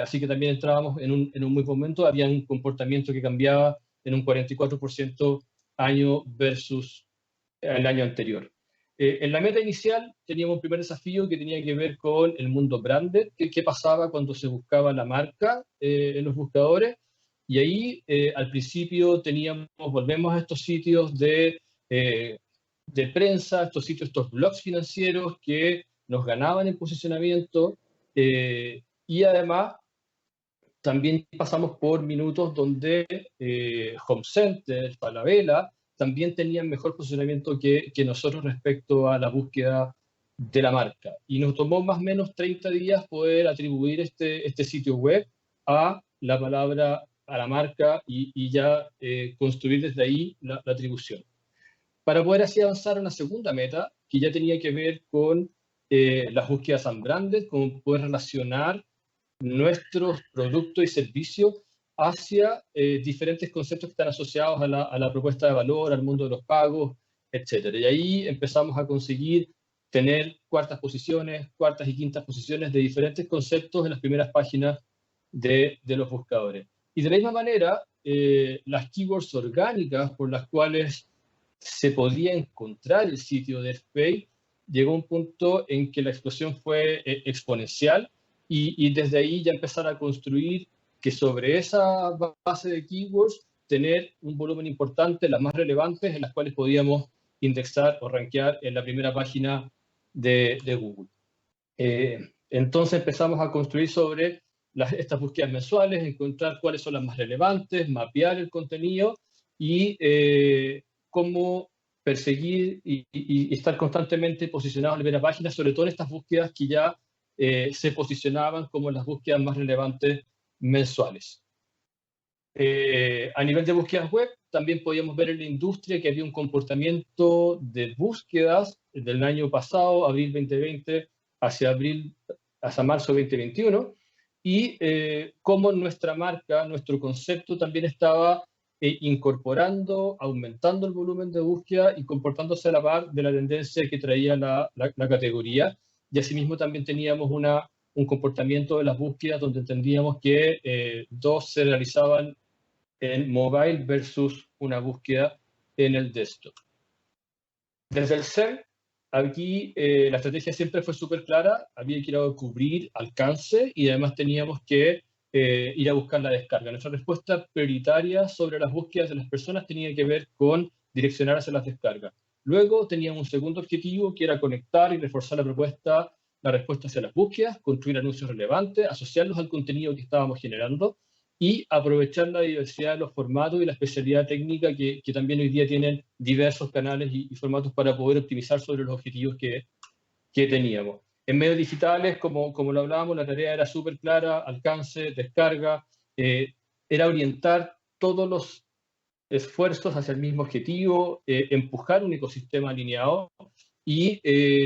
Así que también entrábamos en un muy buen momento, había un comportamiento que cambiaba en un 44% año versus el año anterior. En la meta inicial teníamos un primer desafío que tenía que ver con el mundo branded, qué pasaba cuando se buscaba la marca en los buscadores, y ahí al principio volvemos a estos sitios de prensa, estos blogs financieros que nos ganaban en posicionamiento, y además también pasamos por minutos donde Home Center, Falabella, también tenían mejor posicionamiento que nosotros respecto a la búsqueda de la marca. Y nos tomó más o menos 30 días poder atribuir este sitio web a la palabra a la marca y ya construir desde ahí la atribución. Para poder así avanzar a una segunda meta, que ya tenía que ver con las búsquedas unbranded, cómo poder relacionar nuestros productos y servicios hacia diferentes conceptos que están asociados a la propuesta de valor, al mundo de los pagos, etc. Y ahí empezamos a conseguir tener cuartas y quintas posiciones de diferentes conceptos en las primeras páginas de los buscadores. Y de la misma manera, las keywords orgánicas por las cuales se podía encontrar el sitio de FPay, llegó a un punto en que la explosión fue exponencial y desde ahí ya empezar a construir que sobre esa base de keywords tener un volumen importante, las más relevantes, en las cuales podíamos indexar o rankear en la primera página de Google. Entonces empezamos a construir sobre estas búsquedas mensuales, encontrar cuáles son las más relevantes, mapear el contenido y cómo perseguir y estar constantemente posicionados en la primera página, sobre todo en estas búsquedas que ya se posicionaban como las búsquedas más relevantes mensuales. A nivel de búsquedas web, también podíamos ver en la industria que había un comportamiento de búsquedas del año pasado, abril 2020, hacia marzo 2021, y cómo nuestra marca, nuestro concepto también estaba incorporando, aumentando el volumen de búsqueda y comportándose a la par de la tendencia que traía la categoría. Y asimismo también teníamos un comportamiento de las búsquedas donde entendíamos que dos se realizaban en mobile versus una búsqueda en el desktop. Desde el SEM, aquí la estrategia siempre fue súper clara, había que ir a cubrir alcance y además teníamos que ir a buscar la descarga. Nuestra respuesta prioritaria sobre las búsquedas de las personas tenía que ver con direccionar hacia las descargas. Luego teníamos un segundo objetivo que era conectar y reforzar la respuesta hacia las búsquedas, construir anuncios relevantes, asociarlos al contenido que estábamos generando y aprovechar la diversidad de los formatos y la especialidad técnica que también hoy día tienen diversos canales y formatos para poder optimizar sobre los objetivos que teníamos. En medios digitales, como lo hablábamos, la tarea era súper clara, alcance, descarga, era orientar todos los esfuerzos hacia el mismo objetivo, empujar un ecosistema alineado y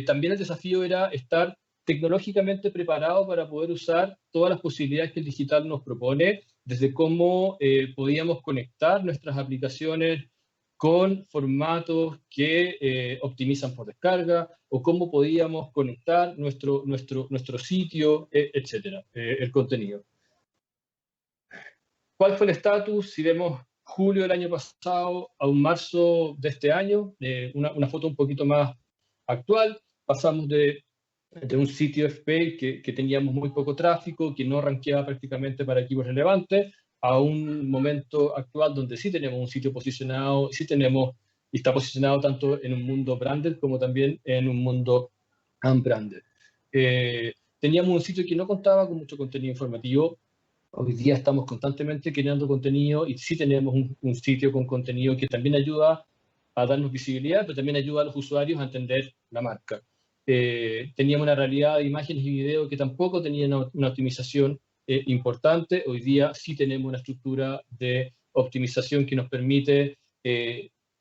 también el desafío era estar tecnológicamente preparado para poder usar todas las posibilidades que el digital nos propone, desde cómo podíamos conectar nuestras aplicaciones con formatos que optimizan por descarga, o cómo podíamos conectar nuestro sitio, etcétera, el contenido. ¿Cuál fue el estatus? Si vemos julio del año pasado a un marzo de este año, una foto un poquito más actual, pasamos de un sitio FPay que teníamos muy poco tráfico, que no rankeaba prácticamente para equipos relevantes, a un momento actual donde sí tenemos un sitio posicionado, y está posicionado tanto en un mundo branded como también en un mundo unbranded. Teníamos un sitio que no contaba con mucho contenido informativo. Hoy día estamos constantemente creando contenido y sí tenemos un sitio con contenido que también ayuda a darnos visibilidad, pero también ayuda a los usuarios a entender la marca. Teníamos una realidad de imágenes y video que tampoco tenían una optimización importante. Hoy día sí tenemos una estructura de optimización que nos permite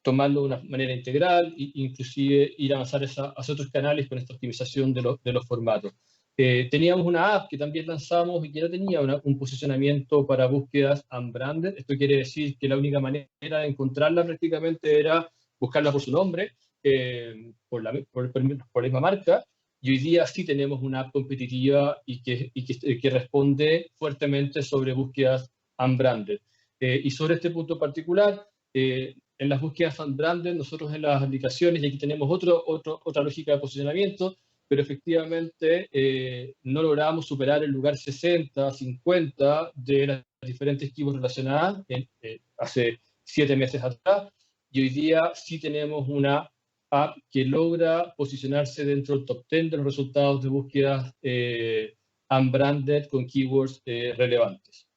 tomarlo de una manera integral e inclusive ir a avanzar hacia otros canales con esta optimización de los formatos. Teníamos una app que también lanzamos y que ya tenía un posicionamiento para búsquedas unbranded. Esto quiere decir que la única manera de encontrarla prácticamente era buscarla por su nombre, por la misma marca, y hoy día sí tenemos una app competitiva y que responde fuertemente sobre búsquedas unbranded. Y sobre este punto particular, en las búsquedas unbranded, nosotros en las aplicaciones, y aquí tenemos otra lógica de posicionamiento, pero efectivamente no logramos superar el lugar 60, 50 de las diferentes keywords relacionadas hace 7 meses atrás, y hoy día sí tenemos una app que logra posicionarse dentro del top 10 de los resultados de búsquedas unbranded con keywords relevantes.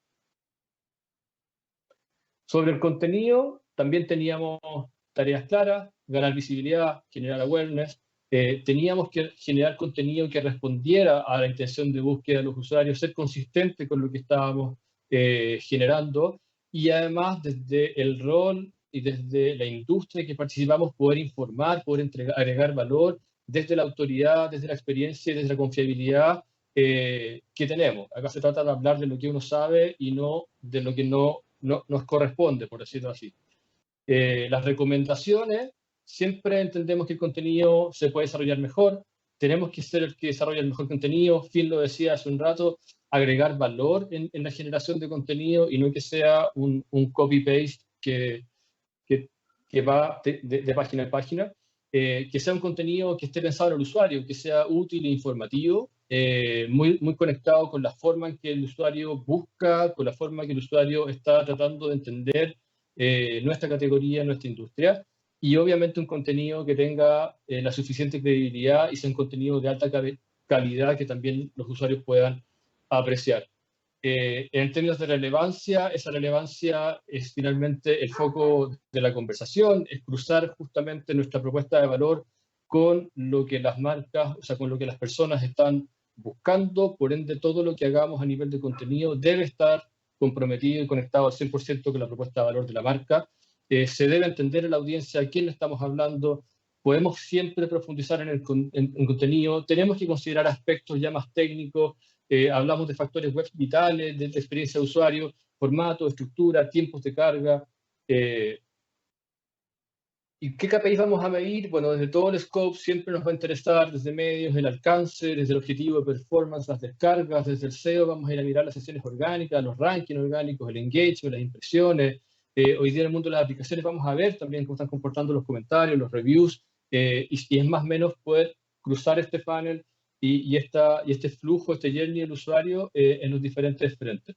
Sobre el contenido, también teníamos tareas claras, ganar visibilidad, generar awareness. Teníamos que generar contenido que respondiera a la intención de búsqueda de los usuarios, ser consistente con lo que estábamos generando y además desde el rol y desde la industria que participamos poder informar, poder agregar valor desde la autoridad, desde la experiencia y desde la confiabilidad que tenemos. Acá se trata de hablar de lo que uno sabe y no de lo que no nos corresponde, por decirlo así. Las recomendaciones, siempre entendemos que el contenido se puede desarrollar mejor, tenemos que ser el que desarrolla el mejor contenido. Finn lo decía hace un rato, agregar valor en la generación de contenido y no que sea un copy-paste que va de página a página, que sea un contenido que esté pensado en el usuario, que sea útil e informativo, muy conectado con la forma en que el usuario busca, con la forma en que el usuario está tratando de entender nuestra categoría, nuestra industria, y obviamente un contenido que tenga la suficiente credibilidad y sea un contenido de alta calidad que también los usuarios puedan apreciar. En términos de relevancia, esa relevancia es finalmente el foco de la conversación, es cruzar justamente nuestra propuesta de valor con lo que las marcas, o sea, con lo que las personas están buscando. Por ende, todo lo que hagamos a nivel de contenido debe estar comprometido y conectado al 100% con la propuesta de valor de la marca. Se debe entender en la audiencia a quién le estamos hablando. Podemos siempre profundizar en contenido. Tenemos que considerar aspectos ya más técnicos. Hablamos de factores web vitales, de experiencia de usuario, formato, estructura, tiempos de carga. ¿Y qué KPIs vamos a medir? Bueno, desde todo el scope siempre nos va a interesar, desde medios, el alcance, desde el objetivo de performance, las descargas, desde el SEO vamos a ir a mirar las sesiones orgánicas, los rankings orgánicos, el engagement, las impresiones. Hoy día en el mundo de las aplicaciones vamos a ver también cómo están comportando los comentarios, los reviews, y es más o menos poder cruzar este funnel y este flujo, este journey del usuario en los diferentes frentes.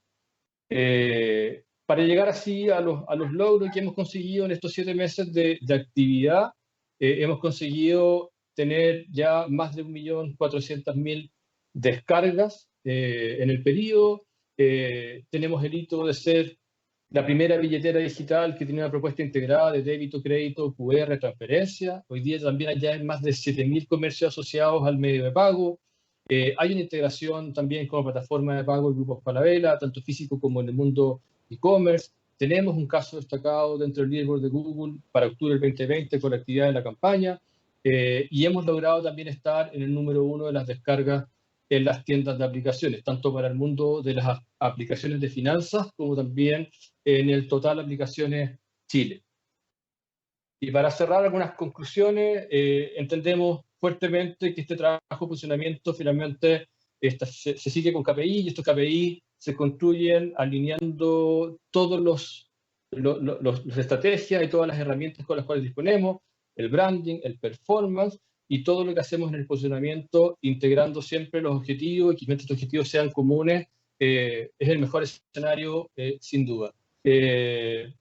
Para llegar así a los logros que hemos conseguido en estos 7 meses de actividad, hemos conseguido tener ya más de 1.400.000 descargas en el periodo. Tenemos el hito de ser la primera billetera digital que tiene una propuesta integrada de débito, crédito, QR, transferencia. Hoy día también ya hay más de 7.000 comercios asociados al medio de pago. Hay una integración también con la plataforma de pago de Grupos Falabella, tanto físico como en el mundo e-commerce. Tenemos un caso destacado dentro del leaderboard de Google para octubre del 2020 con la actividad de la campaña, y hemos logrado también estar en el número 1 de las descargas en las tiendas de aplicaciones, tanto para el mundo de las aplicaciones de finanzas como también en el total aplicaciones Chile. Y para cerrar algunas conclusiones, entendemos fuertemente que este trabajo de funcionamiento finalmente se sigue con KPI, y estos KPI se construyen alineando todos los estrategias y todas las herramientas con las cuales disponemos, el branding, el performance y todo lo que hacemos en el posicionamiento, integrando siempre los objetivos y que estos objetivos sean comunes, es el mejor escenario sin duda. El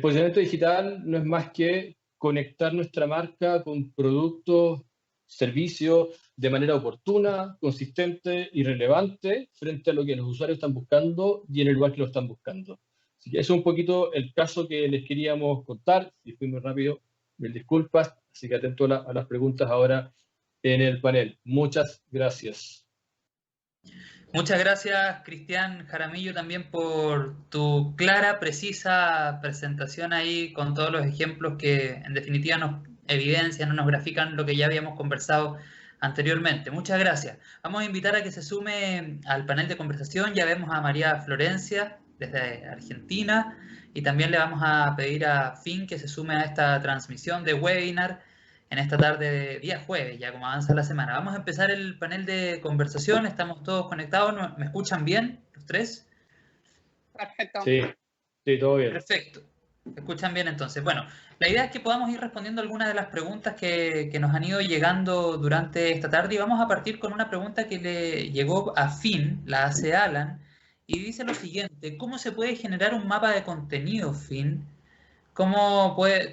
posicionamiento digital no es más que conectar nuestra marca con productos, servicios de manera oportuna, consistente y relevante frente a lo que los usuarios están buscando y en el lugar que lo están buscando. Así que eso es un poquito el caso que les queríamos contar. Si fui muy rápido, mil disculpas. Así que atento a las preguntas ahora en el panel. Muchas gracias. Muchas gracias, Cristian Jaramillo, también por tu clara, precisa presentación ahí con todos los ejemplos que en definitiva nos evidencian, nos grafican lo que ya habíamos conversado anteriormente. Muchas gracias. Vamos a invitar a que se sume al panel de conversación. Ya vemos a María Florencia desde Argentina y también le vamos a pedir a Finn que se sume a esta transmisión de webinar en esta tarde de día jueves, ya como avanza la semana. Vamos a empezar el panel de conversación. Estamos todos conectados. ¿Me escuchan bien los tres? Perfecto. Sí, todo bien. Perfecto. ¿Me escuchan bien entonces? Bueno, la idea es que podamos ir respondiendo algunas de las preguntas que nos han ido llegando durante esta tarde, y vamos a partir con una pregunta que le llegó a Finn, la hace Alan, y dice lo siguiente: ¿cómo se puede generar un mapa de contenido, Finn?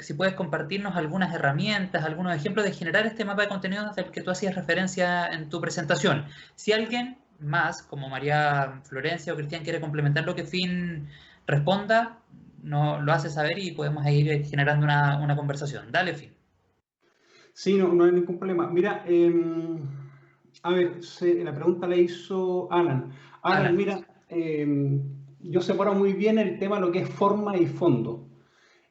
Si puedes compartirnos algunas herramientas, algunos ejemplos de generar este mapa de contenidos del que tú hacías referencia en tu presentación. Si alguien más, como María Florencia o Cristian, quiere complementar lo que Finn responda, nos lo hace saber y podemos ir generando una conversación. Dale, Finn. Sí, no hay ningún problema. Mira, a ver, la pregunta la hizo Alan. Alan, mira, yo separo muy bien el tema de lo que es forma y fondo.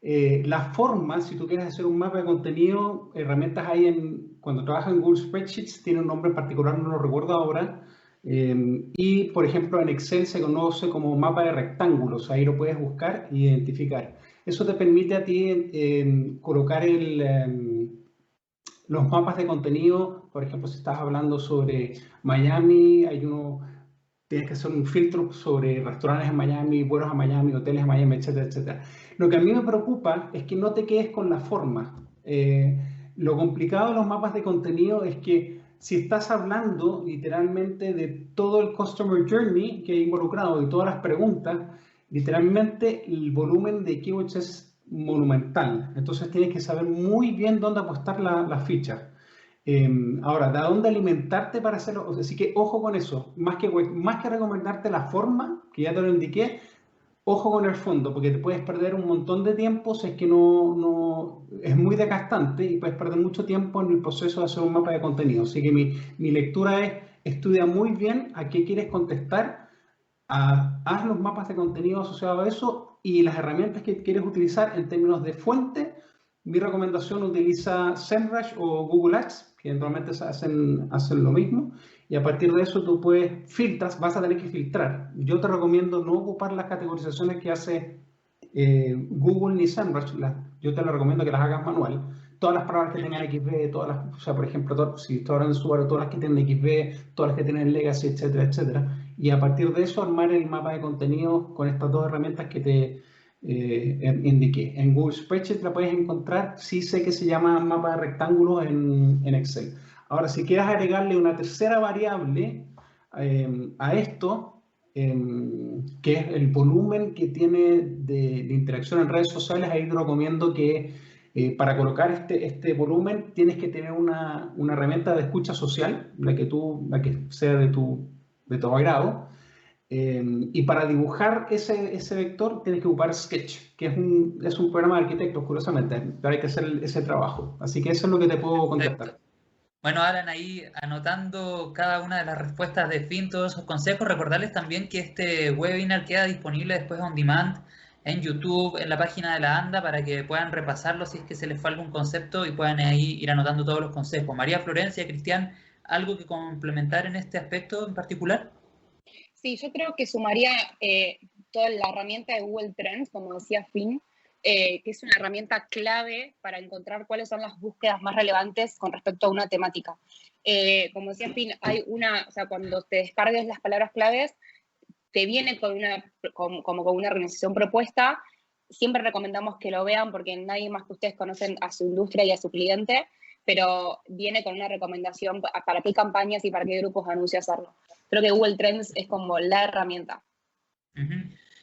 La forma, si tú quieres hacer un mapa de contenido, herramientas hay cuando trabajas en Google Spreadsheets, tiene un nombre en particular, no lo recuerdo ahora, y por ejemplo en Excel se conoce como mapa de rectángulos, ahí lo puedes buscar e identificar. Eso te permite a ti colocar los mapas de contenido, por ejemplo, si estás hablando sobre Miami, tienes que hacer un filtro sobre restaurantes en Miami, vuelos a Miami, hoteles en Miami, etcétera, etcétera. Lo que a mí me preocupa es que no te quedes con la forma. Lo complicado de los mapas de contenido es que si estás hablando literalmente de todo el Customer Journey que hay involucrado y todas las preguntas, literalmente el volumen de keywords es monumental. Entonces tienes que saber muy bien dónde apostar la ficha. Ahora, ¿de dónde alimentarte para hacerlo? Así que ojo con eso. Más que recomendarte la forma, que ya te lo indiqué, ojo con el fondo, porque te puedes perder un montón de tiempo si es que no es muy desgastante y puedes perder mucho tiempo en el proceso de hacer un mapa de contenido. Así que mi lectura es, estudia muy bien a qué quieres contestar, haz los mapas de contenido asociados a eso y las herramientas que quieres utilizar en términos de fuente. Mi recomendación, utiliza SEMrush o Google Ads, que normalmente hacen lo mismo, y a partir de eso tú vas a tener que filtrar. Yo te recomiendo no ocupar las categorizaciones que hace Google ni SEMrush, yo te lo recomiendo que las hagas manual. Todas las palabras que tengan XB, o sea, por ejemplo, si estoy hablando de usuario, todas las que tienen XB, todas las que tienen Legacy, etcétera, etcétera. Y a partir de eso armar el mapa de contenido con estas dos herramientas que te indiqué. En Google Spreadsheet la puedes encontrar, sí sé que se llama mapa de rectángulos en Excel. Ahora, si quieres agregarle una tercera variable a esto, que es el volumen que tiene de interacción en redes sociales, ahí te recomiendo que para colocar este volumen tienes que tener una herramienta de escucha social, la que sea de tu agrado. Y para dibujar ese vector tienes que ocupar Sketch, que es un programa de arquitectos, curiosamente, pero hay que hacer ese trabajo. Así que eso es lo que te puedo contestar. Perfecto. Bueno, Alan, ahí anotando cada una de las respuestas de Finn, todos esos consejos, recordarles también que este webinar queda disponible después on demand en YouTube, en la página de la ANDA, para que puedan repasarlo si es que se les fue algún concepto y puedan ahí ir anotando todos los consejos. María Florencia, Cristian, ¿algo que complementar en este aspecto en particular? Sí, yo creo que sumaría toda la herramienta de Google Trends, como decía Finn, que es una herramienta clave para encontrar cuáles son las búsquedas más relevantes con respecto a una temática. Como decía Finn, o sea, cuando te descargues las palabras claves, te viene con como con una organización propuesta. Siempre recomendamos que lo vean porque nadie más que ustedes conocen a su industria y a su cliente, pero viene con una recomendación para qué campañas y para qué grupos de anuncios hacerlo. Creo que Google Trends es como la herramienta.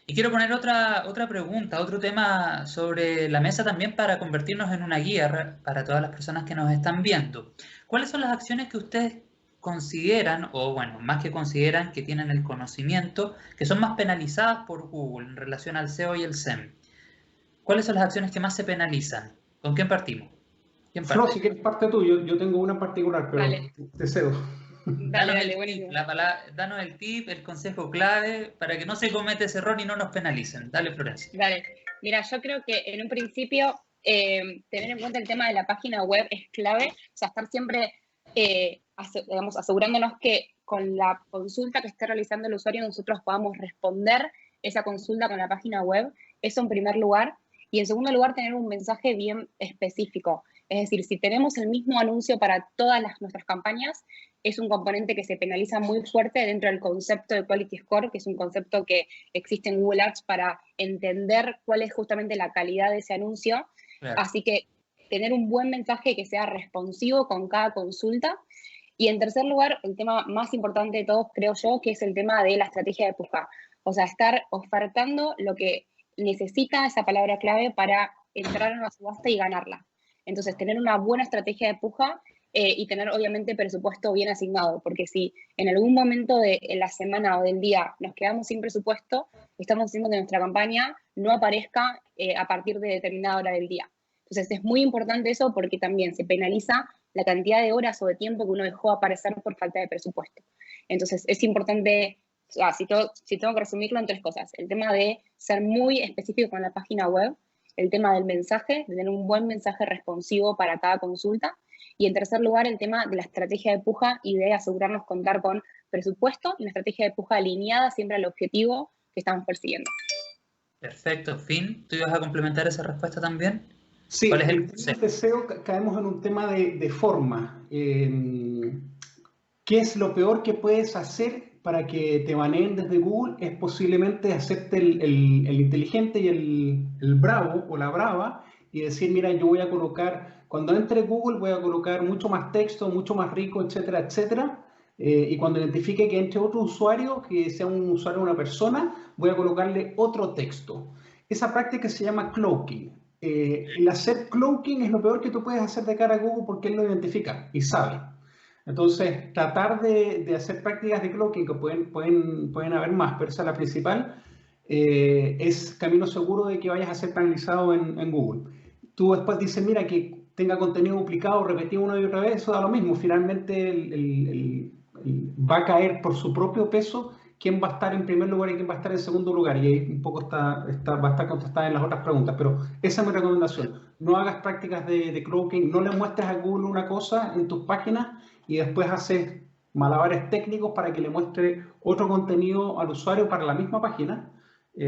Y quiero poner otra pregunta, otro tema sobre la mesa también para convertirnos en una guía para todas las personas que nos están viendo. ¿Cuáles son las acciones que ustedes consideran, o bueno, más que consideran, que tienen el conocimiento, que son más penalizadas por Google en relación al SEO y el SEM? ¿Cuáles son las acciones que más se penalizan? ¿Con quién partimos? Flo, si quieres parte tú, yo tengo una en particular, pero te cedo. Danos el tip, el consejo clave para que no se cometa ese error y no nos penalicen. Dale, Florencia. Dale. Mira, yo creo que en un principio tener en cuenta el tema de la página web es clave. O sea, estar siempre, asegurándonos que con la consulta que esté realizando el usuario nosotros podamos responder esa consulta con la página web. Eso en primer lugar. Y en segundo lugar, tener un mensaje bien específico. Es decir, si tenemos el mismo anuncio para todas nuestras campañas, es un componente que se penaliza muy fuerte dentro del concepto de Quality Score, que es un concepto que existe en Google Ads para entender cuál es justamente la calidad de ese anuncio. Claro. Así que tener un buen mensaje que sea responsivo con cada consulta. Y en tercer lugar, el tema más importante de todos, creo yo, que es el tema de la estrategia de puja. O sea, estar ofertando lo que necesita esa palabra clave para entrar en una subasta y ganarla. Entonces, tener una buena estrategia de puja y tener, obviamente, presupuesto bien asignado, porque si en algún momento de la semana o del día nos quedamos sin presupuesto, estamos haciendo que nuestra campaña no aparezca a partir de determinada hora del día. Entonces, es muy importante eso porque también se penaliza la cantidad de horas o de tiempo que uno dejó aparecer por falta de presupuesto. Entonces, es importante si tengo que resumirlo en 3 cosas. El tema de ser muy específico con la página web, el tema del mensaje, de tener un buen mensaje responsivo para cada consulta, y en tercer lugar, el tema de la estrategia de puja y de asegurarnos contar con presupuesto y una estrategia de puja alineada siempre al objetivo que estamos persiguiendo. Perfecto. Finn, ¿tú ibas a complementar esa respuesta también? Sí, ¿Cuál es el el tema de SEO caemos en un tema de forma. ¿Qué es lo peor que puedes hacer para que te baneen desde Google? Es posiblemente hacerte el inteligente y el bravo o la brava y decir, mira, yo voy a colocar, cuando entre Google voy a colocar mucho más texto, mucho más rico, etcétera, etcétera. Y cuando identifique que entre otro usuario, que sea un usuario o una persona, voy a colocarle otro texto. Esa práctica se llama cloaking. El hacer cloaking es lo peor que tú puedes hacer de cara a Google porque él lo identifica y sabe. Entonces, tratar de hacer prácticas de cloaking, que pueden haber más, pero esa es la principal, es camino seguro de que vayas a ser penalizado en Google. Tú después dices, mira, que tenga contenido duplicado, repetido una y otra vez, eso da lo mismo. Finalmente va a caer por su propio peso quién va a estar en primer lugar y quién va a estar en segundo lugar. Y ahí un poco va a estar contestada en las otras preguntas. Pero esa es mi recomendación. No hagas prácticas de cloaking, no le muestres a Google una cosa en tus páginas y después haces malabares técnicos para que le muestre otro contenido al usuario para la misma página,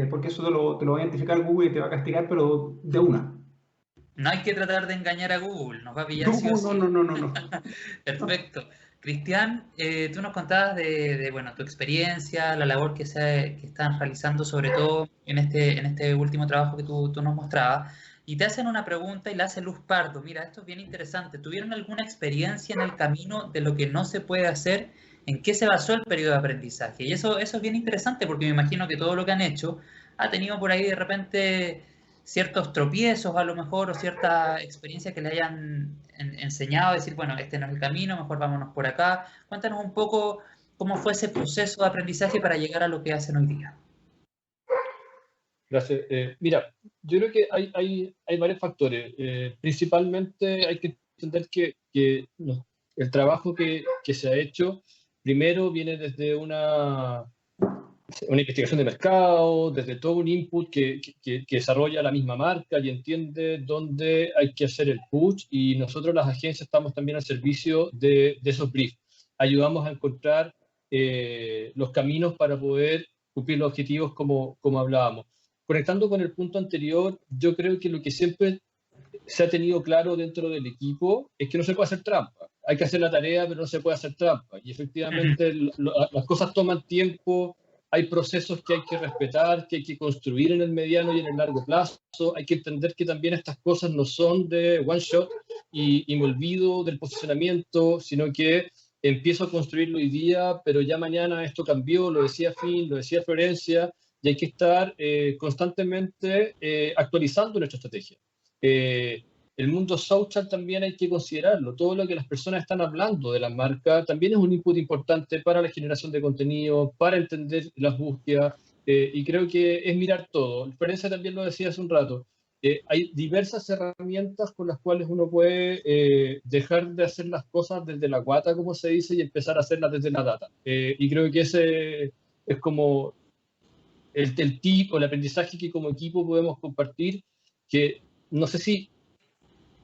porque eso te lo va a identificar Google y te va a castigar, pero de una. No hay que tratar de engañar a Google, nos va a pillar sí o sí. No. Perfecto. Cristian, tú nos contabas de bueno, tu experiencia, la labor que están realizando, sobre todo en este último trabajo que tú nos mostrabas, y te hacen una pregunta y la hace Luz Pardo. Mira, esto es bien interesante. ¿Tuvieron alguna experiencia en el camino de lo que no se puede hacer? ¿En qué se basó el periodo de aprendizaje? Y eso es bien interesante porque me imagino que todo lo que han hecho ha tenido por ahí de repente ciertos tropiezos a lo mejor o cierta experiencia que le hayan enseñado a decir, bueno, este no es el camino, mejor vámonos por acá. Cuéntanos un poco cómo fue ese proceso de aprendizaje para llegar a lo que hacen hoy día. Gracias. Mira, yo creo que hay varios factores. Principalmente hay que entender que el trabajo que se ha hecho primero viene desde una investigación de mercado, desde todo un input que desarrolla la misma marca y entiende dónde hay que hacer el push, y nosotros las agencias estamos también al servicio de esos briefs. Ayudamos a encontrar los caminos para poder cumplir los objetivos como hablábamos. Conectando con el punto anterior, yo creo que lo que siempre se ha tenido claro dentro del equipo es que no se puede hacer trampa. Hay que hacer la tarea, pero no se puede hacer trampa. Y efectivamente las cosas toman tiempo, hay procesos que hay que respetar, que hay que construir en el mediano y en el largo plazo. Hay que entender que también estas cosas no son de one shot y me olvido del posicionamiento, sino que empiezo a construirlo hoy día, pero ya mañana esto cambió, lo decía Finn, lo decía Florencia, y hay que estar constantemente actualizando nuestra estrategia. El mundo social también hay que considerarlo. Todo lo que las personas están hablando de la marca también es un input importante para la generación de contenido, para entender las búsquedas, y creo que es mirar todo. Florencia también lo decía hace un rato. Hay diversas herramientas con las cuales uno puede dejar de hacer las cosas desde la guata, como se dice, y empezar a hacerlas desde la data. Y creo que ese es como el tip o el aprendizaje que como equipo podemos compartir, que no sé si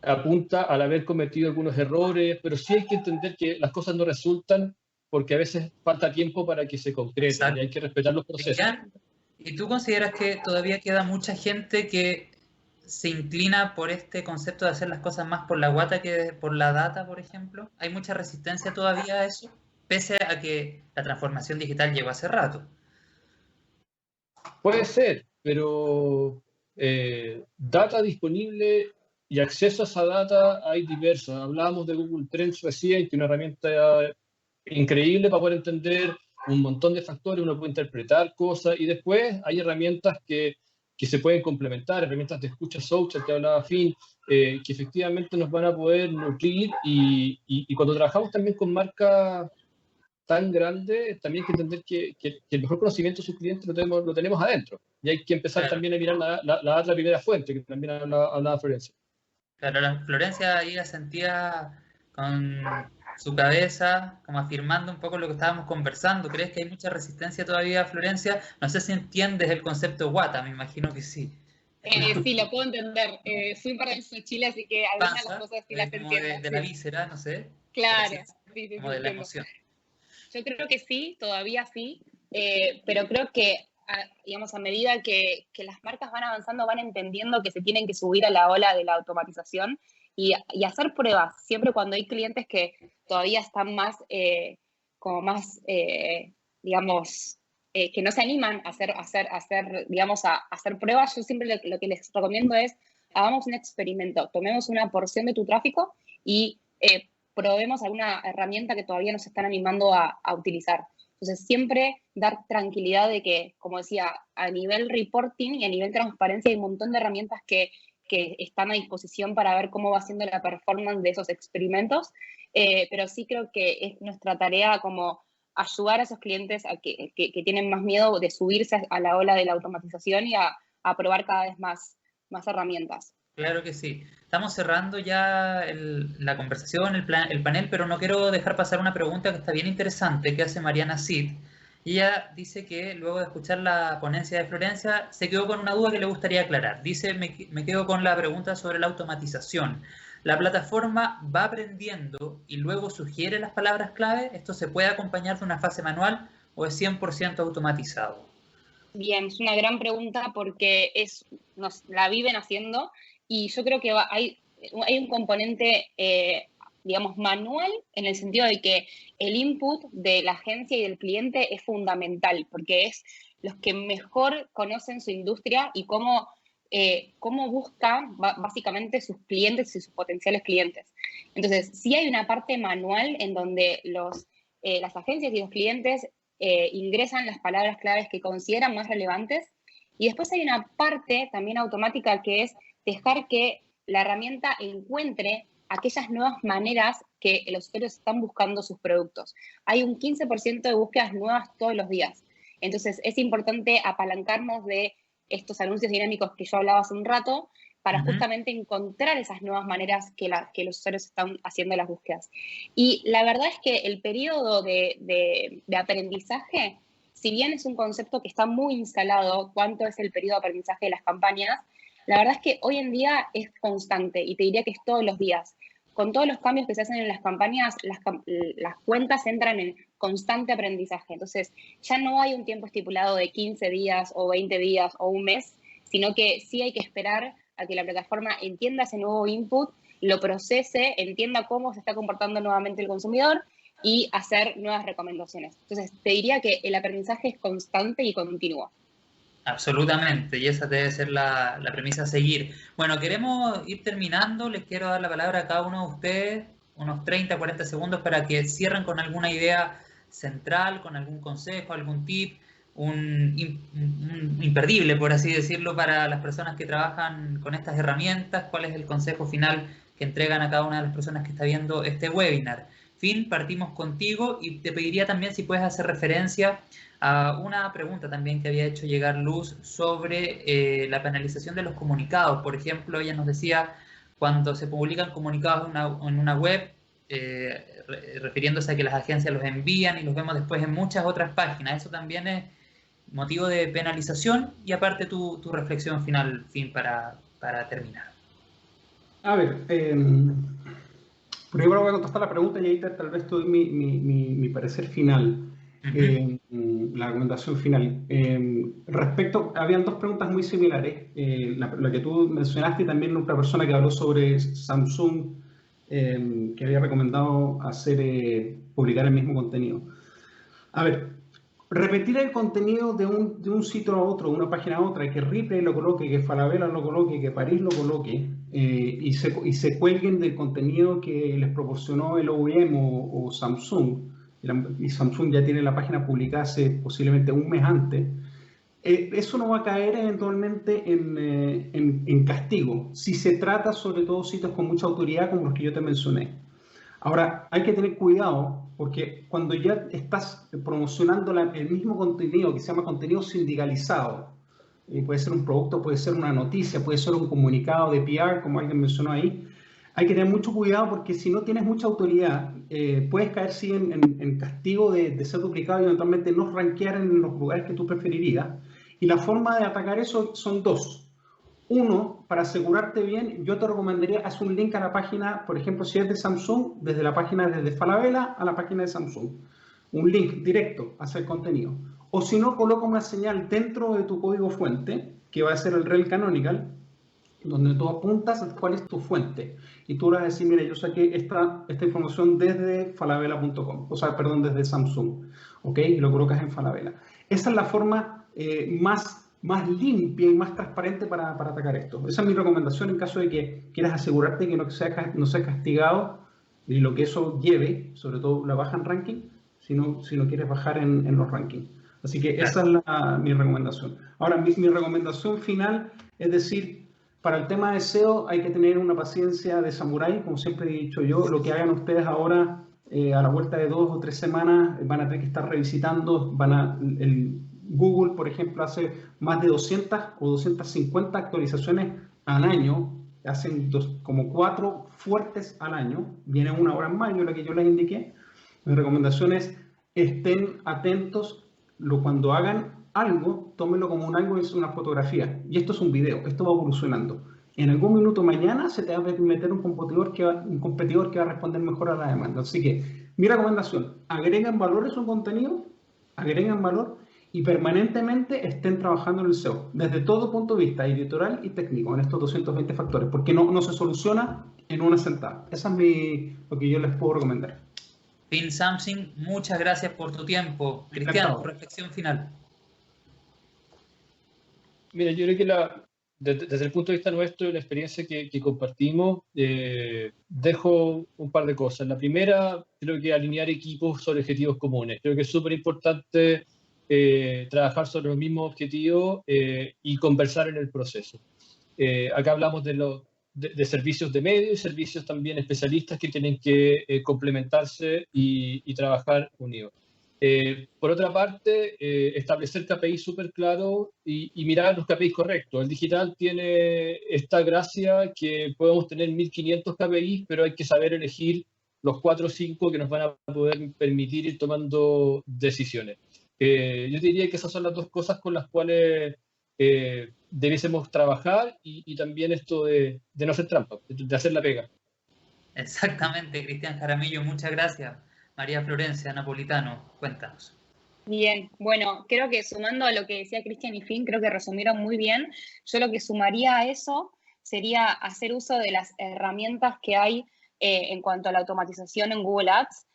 apunta al haber cometido algunos errores, pero sí hay que entender que las cosas no resultan porque a veces falta tiempo para que se concreten y hay que respetar los procesos. ¿Y tú consideras que todavía queda mucha gente que se inclina por este concepto de hacer las cosas más por la guata que por la data, por ejemplo? ¿Hay mucha resistencia todavía a eso, pese a que la transformación digital llegó hace rato? Puede ser, pero data disponible y acceso a esa data hay diversos. Hablábamos de Google Trends recién, que es una herramienta increíble para poder entender un montón de factores, uno puede interpretar cosas, y después hay herramientas que se pueden complementar, herramientas de escucha social que hablaba Finn, que efectivamente nos van a poder nutrir, y cuando trabajamos también con marcas tan grande, también hay que entender que el mejor conocimiento de sus clientes lo tenemos adentro. Y hay que empezar también a mirar la primera fuente, que también hablaba Florencia. Claro, la Florencia ahí la sentía con su cabeza, como afirmando un poco lo que estábamos conversando. ¿Crees que hay mucha resistencia todavía, Florencia? No sé si entiendes el concepto Wata, me imagino que sí. Sí, lo puedo entender. Fui un par de veces a Chile, así que algunas de las cosas sí las como entiendo. de la víscera, no sé. Claro, sí, como de la emoción. Yo creo que sí, todavía sí, pero creo que, digamos, a medida que las marcas van avanzando, van entendiendo que se tienen que subir a la ola de la automatización y hacer pruebas, siempre cuando hay clientes que todavía están más, como más, digamos, que no se animan a digamos, a hacer pruebas. Yo siempre lo que les recomiendo es, hagamos un experimento, tomemos una porción de tu tráfico y probemos alguna herramienta que todavía no se están animando a utilizar. Entonces, siempre dar tranquilidad de que, como decía, a nivel reporting y a nivel transparencia hay un montón de herramientas que están a disposición para ver cómo va siendo la performance de esos experimentos, pero sí creo que es nuestra tarea como ayudar a esos clientes a que tienen más miedo de subirse a la ola de la automatización y a probar cada vez más herramientas. Claro que sí. Estamos cerrando ya la conversación, el panel, pero no quiero dejar pasar una pregunta que está bien interesante que hace Mariana Cid. Ella dice que luego de escuchar la ponencia de Florencia se quedó con una duda que le gustaría aclarar. Dice, me quedo con la pregunta sobre la automatización. ¿La plataforma va aprendiendo y luego sugiere las palabras clave? ¿Esto se puede acompañar de una fase manual o es 100% automatizado? Bien, es una gran pregunta porque nos la viven haciendo y yo creo que hay un componente, digamos, manual en el sentido de que el input de la agencia y del cliente es fundamental porque es los que mejor conocen su industria y cómo buscan básicamente sus clientes y sus potenciales clientes. Entonces, sí hay una parte manual en donde las agencias y los clientes ingresan las palabras claves que consideran más relevantes y después hay una parte también automática que es dejar que la herramienta encuentre aquellas nuevas maneras que los usuarios están buscando sus productos. Hay un 15% de búsquedas nuevas todos los días. Entonces es importante apalancarnos de estos anuncios dinámicos que yo hablaba hace un rato para justamente encontrar esas nuevas maneras que los usuarios están haciendo las búsquedas. Y la verdad es que el periodo de aprendizaje, si bien es un concepto que está muy instalado, cuánto es el periodo de aprendizaje de las campañas, la verdad es que hoy en día es constante y te diría que es todos los días. Con todos los cambios que se hacen en las campañas, las cuentas entran en constante aprendizaje. Entonces, ya no hay un tiempo estipulado de 15 días o 20 días o un mes, sino que sí hay que esperar a que la plataforma entienda ese nuevo input, lo procese, entienda cómo se está comportando nuevamente el consumidor y hacer nuevas recomendaciones. Entonces, te diría que el aprendizaje es constante y continuo. Absolutamente, y esa debe ser la premisa a seguir. Bueno, queremos ir terminando, les quiero dar la palabra a cada uno de ustedes, unos 30, 40 segundos para que cierren con alguna idea central, con algún consejo, algún tip, un imperdible, por así decirlo, para las personas que trabajan con estas herramientas. ¿Cuál es el consejo final que entregan a cada una de las personas que está viendo este webinar? Fin, partimos contigo y te pediría también si puedes hacer referencia a una pregunta también que había hecho llegar Luz sobre la penalización de los comunicados. Por ejemplo, ella nos decía, cuando se publican comunicados en una web, refiriéndose a que las agencias los envían y los vemos después en muchas otras páginas. Eso también es motivo de penalización. Y aparte tu reflexión final, Fin, para terminar. A ver, primero voy a contestar la pregunta y ahí tal vez te doy mi parecer final. La recomendación final. Habían dos preguntas muy similares. La que tú mencionaste y también otra persona que habló sobre Samsung, que había recomendado publicar el mismo contenido. A ver, repetir el contenido de un sitio a otro, de una página a otra, que Ripley lo coloque, que Falabella lo coloque, que París lo coloque, y se cuelguen del contenido que les proporcionó el OEM o Samsung, y Samsung ya tiene la página publicada hace posiblemente un mes antes, eso no va a caer eventualmente en castigo, si se trata sobre todo sitios con mucha autoridad como los que yo te mencioné. Ahora, hay que tener cuidado porque cuando ya estás promocionando el mismo contenido que se llama contenido sindicalizado, puede ser un producto, puede ser una noticia, puede ser un comunicado de PR, como alguien mencionó ahí, hay que tener mucho cuidado porque si no tienes mucha autoridad, puedes caer sí en castigo de ser duplicado y eventualmente no rankear en los lugares que tú preferirías. Y la forma de atacar eso son dos. Uno, para asegurarte bien, yo te recomendaría hacer un link a la página, por ejemplo, si es de Samsung, desde la página desde Falabella a la página de Samsung. Un link directo hacia el contenido. O si no, coloca una señal dentro de tu código fuente, que va a ser el rel canonical, donde tú apuntas cuál es tu fuente. Y tú vas a decir, mira, yo saqué esta información desde falabella.com, o sea, perdón, desde Samsung, ¿ok? Y lo colocas en Falabella. Esa es la forma más limpia y más transparente para atacar esto. Esa es mi recomendación en caso de que quieras asegurarte que no sea castigado y lo que eso lleve, sobre todo la baja en ranking, si no quieres bajar en los rankings. Así que esa es mi recomendación. Ahora, mi recomendación final es decir, para el tema de SEO hay que tener una paciencia de samurái, como siempre he dicho yo. Lo que hagan ustedes ahora, a la vuelta de 2 o 3 semanas, van a tener que estar revisitando. Google, por ejemplo, hace más de 200 o 250 actualizaciones al año. Hacen como 4 fuertes al año. Viene una hora en mayo, la que yo les indiqué. Mi recomendación es estén atentos. Cuando hagan algo, tómenlo como algo, es una fotografía. Y esto es un video, esto va evolucionando. En algún minuto mañana se te va a meter un competidor que va a responder mejor a la demanda. Así que, mi recomendación, agreguen valor a su contenido, agreguen valor y permanentemente estén trabajando en el SEO, desde todo punto de vista, editorial y técnico, en estos 220 factores, porque no se soluciona en una sentada. Esa es lo que yo les puedo recomendar. Finn Samsing, muchas gracias por tu tiempo. Cristian, tu reflexión final. Mira, yo creo que desde el punto de vista nuestro, la experiencia que compartimos, dejo un par de cosas. La primera, creo que alinear equipos sobre objetivos comunes. Creo que es súper importante trabajar sobre los mismos objetivos y conversar en el proceso. Acá hablamos de servicios de medios y servicios también especialistas que tienen que complementarse y trabajar unidos. Por otra parte, establecer KPIs súper claros y mirar los KPIs correctos. El digital tiene esta gracia que podemos tener 1500 KPIs, pero hay que saber elegir los 4 o 5 que nos van a poder permitir ir tomando decisiones. Yo diría que esas son las dos cosas con las cuales debiésemos trabajar y también esto de no hacer trampa, de hacer la pega. Exactamente, Cristian Jaramillo, muchas gracias. María Florencia Napolitano, cuéntanos. Bien, bueno, creo que sumando a lo que decía Cristian y Finn, creo que resumieron muy bien. Yo lo que sumaría a eso sería hacer uso de las herramientas que hay en cuanto a la automatización en Google Ads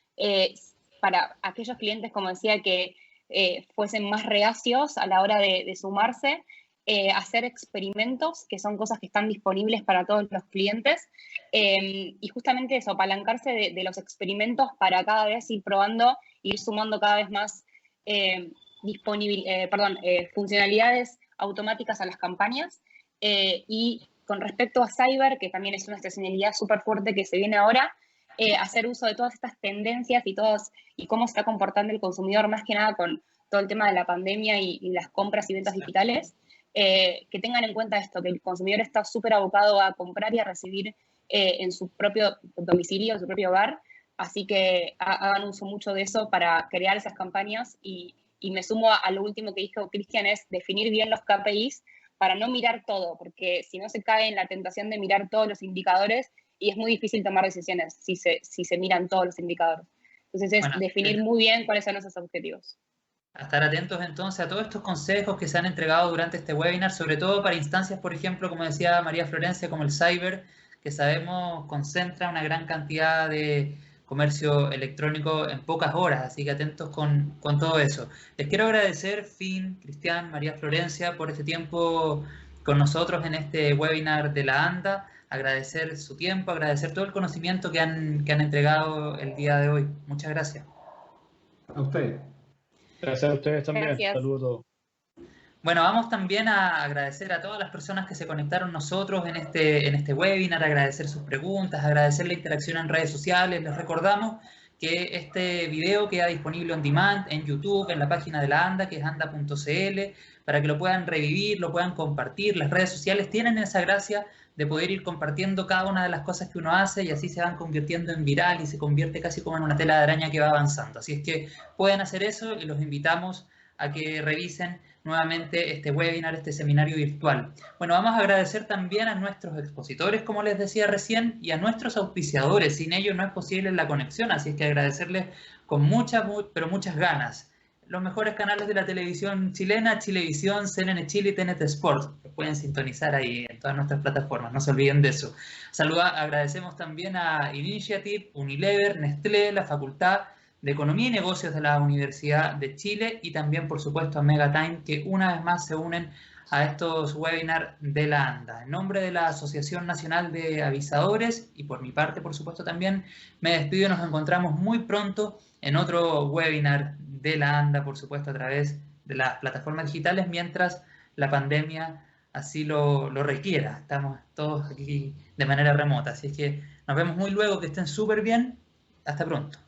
para aquellos clientes, como decía, que fuesen más reacios a la hora de sumarse, hacer experimentos, que son cosas que están disponibles para todos los clientes, y justamente eso, apalancarse de los experimentos para cada vez ir probando, ir sumando cada vez más funcionalidades automáticas a las campañas. Y con respecto a Cyber, que también es una estacionalidad súper fuerte que se viene ahora, hacer uso de todas estas tendencias y cómo se está comportando el consumidor, más que nada con todo el tema de la pandemia y las compras y ventas digitales. Que tengan en cuenta esto, que el consumidor está súper abocado a comprar y a recibir en su propio domicilio, en su propio hogar, así que hagan uso mucho de eso para crear esas campañas y me sumo a lo último que dijo Cristian, es definir bien los KPIs para no mirar todo, porque si no se cae en la tentación de mirar todos los indicadores y es muy difícil tomar decisiones si se miran todos los indicadores. Entonces es definir muy bien cuáles son esos objetivos. A estar atentos entonces a todos estos consejos que se han entregado durante este webinar, sobre todo para instancias, por ejemplo, como decía María Florencia, como el Cyber, que sabemos concentra una gran cantidad de comercio electrónico en pocas horas, así que atentos con todo eso. Les quiero agradecer, Finn, Cristian, María Florencia, por este tiempo con nosotros en este webinar de la ANDA, agradecer su tiempo, agradecer todo el conocimiento que han entregado el día de hoy. Muchas gracias. A ustedes. Gracias a ustedes también. Gracias. Saludos a todos. Bueno, vamos también a agradecer a todas las personas que se conectaron nosotros en este webinar, agradecer sus preguntas, agradecer la interacción en redes sociales. Les recordamos que este video queda disponible on demand en YouTube, en la página de la ANDA, que es anda.cl, para que lo puedan revivir, lo puedan compartir. Las redes sociales tienen esa gracia de poder ir compartiendo cada una de las cosas que uno hace y así se van convirtiendo en viral y se convierte casi como en una tela de araña que va avanzando. Así es que pueden hacer eso y los invitamos a que revisen nuevamente este webinar, este seminario virtual. Bueno, vamos a agradecer también a nuestros expositores, como les decía recién, y a nuestros auspiciadores. Sin ellos no es posible la conexión, así es que agradecerles con muchas ganas. Los mejores canales de la televisión chilena, Chilevisión, CNN Chile y TNT Sports. Pueden sintonizar ahí en todas nuestras plataformas, no se olviden de eso. Agradecemos también a Initiative, Unilever, Nestlé, la Facultad de Economía y Negocios de la Universidad de Chile y también, por supuesto, a Megatime, que una vez más se unen a estos webinars de la ANDA. En nombre de la Asociación Nacional de Avisadores y por mi parte, por supuesto, también me despido y nos encontramos muy pronto en otro webinar de la ANDA, por supuesto, a través de las plataformas digitales, mientras la pandemia así lo requiera. Estamos todos aquí de manera remota, así es que nos vemos muy luego, que estén súper bien. Hasta pronto.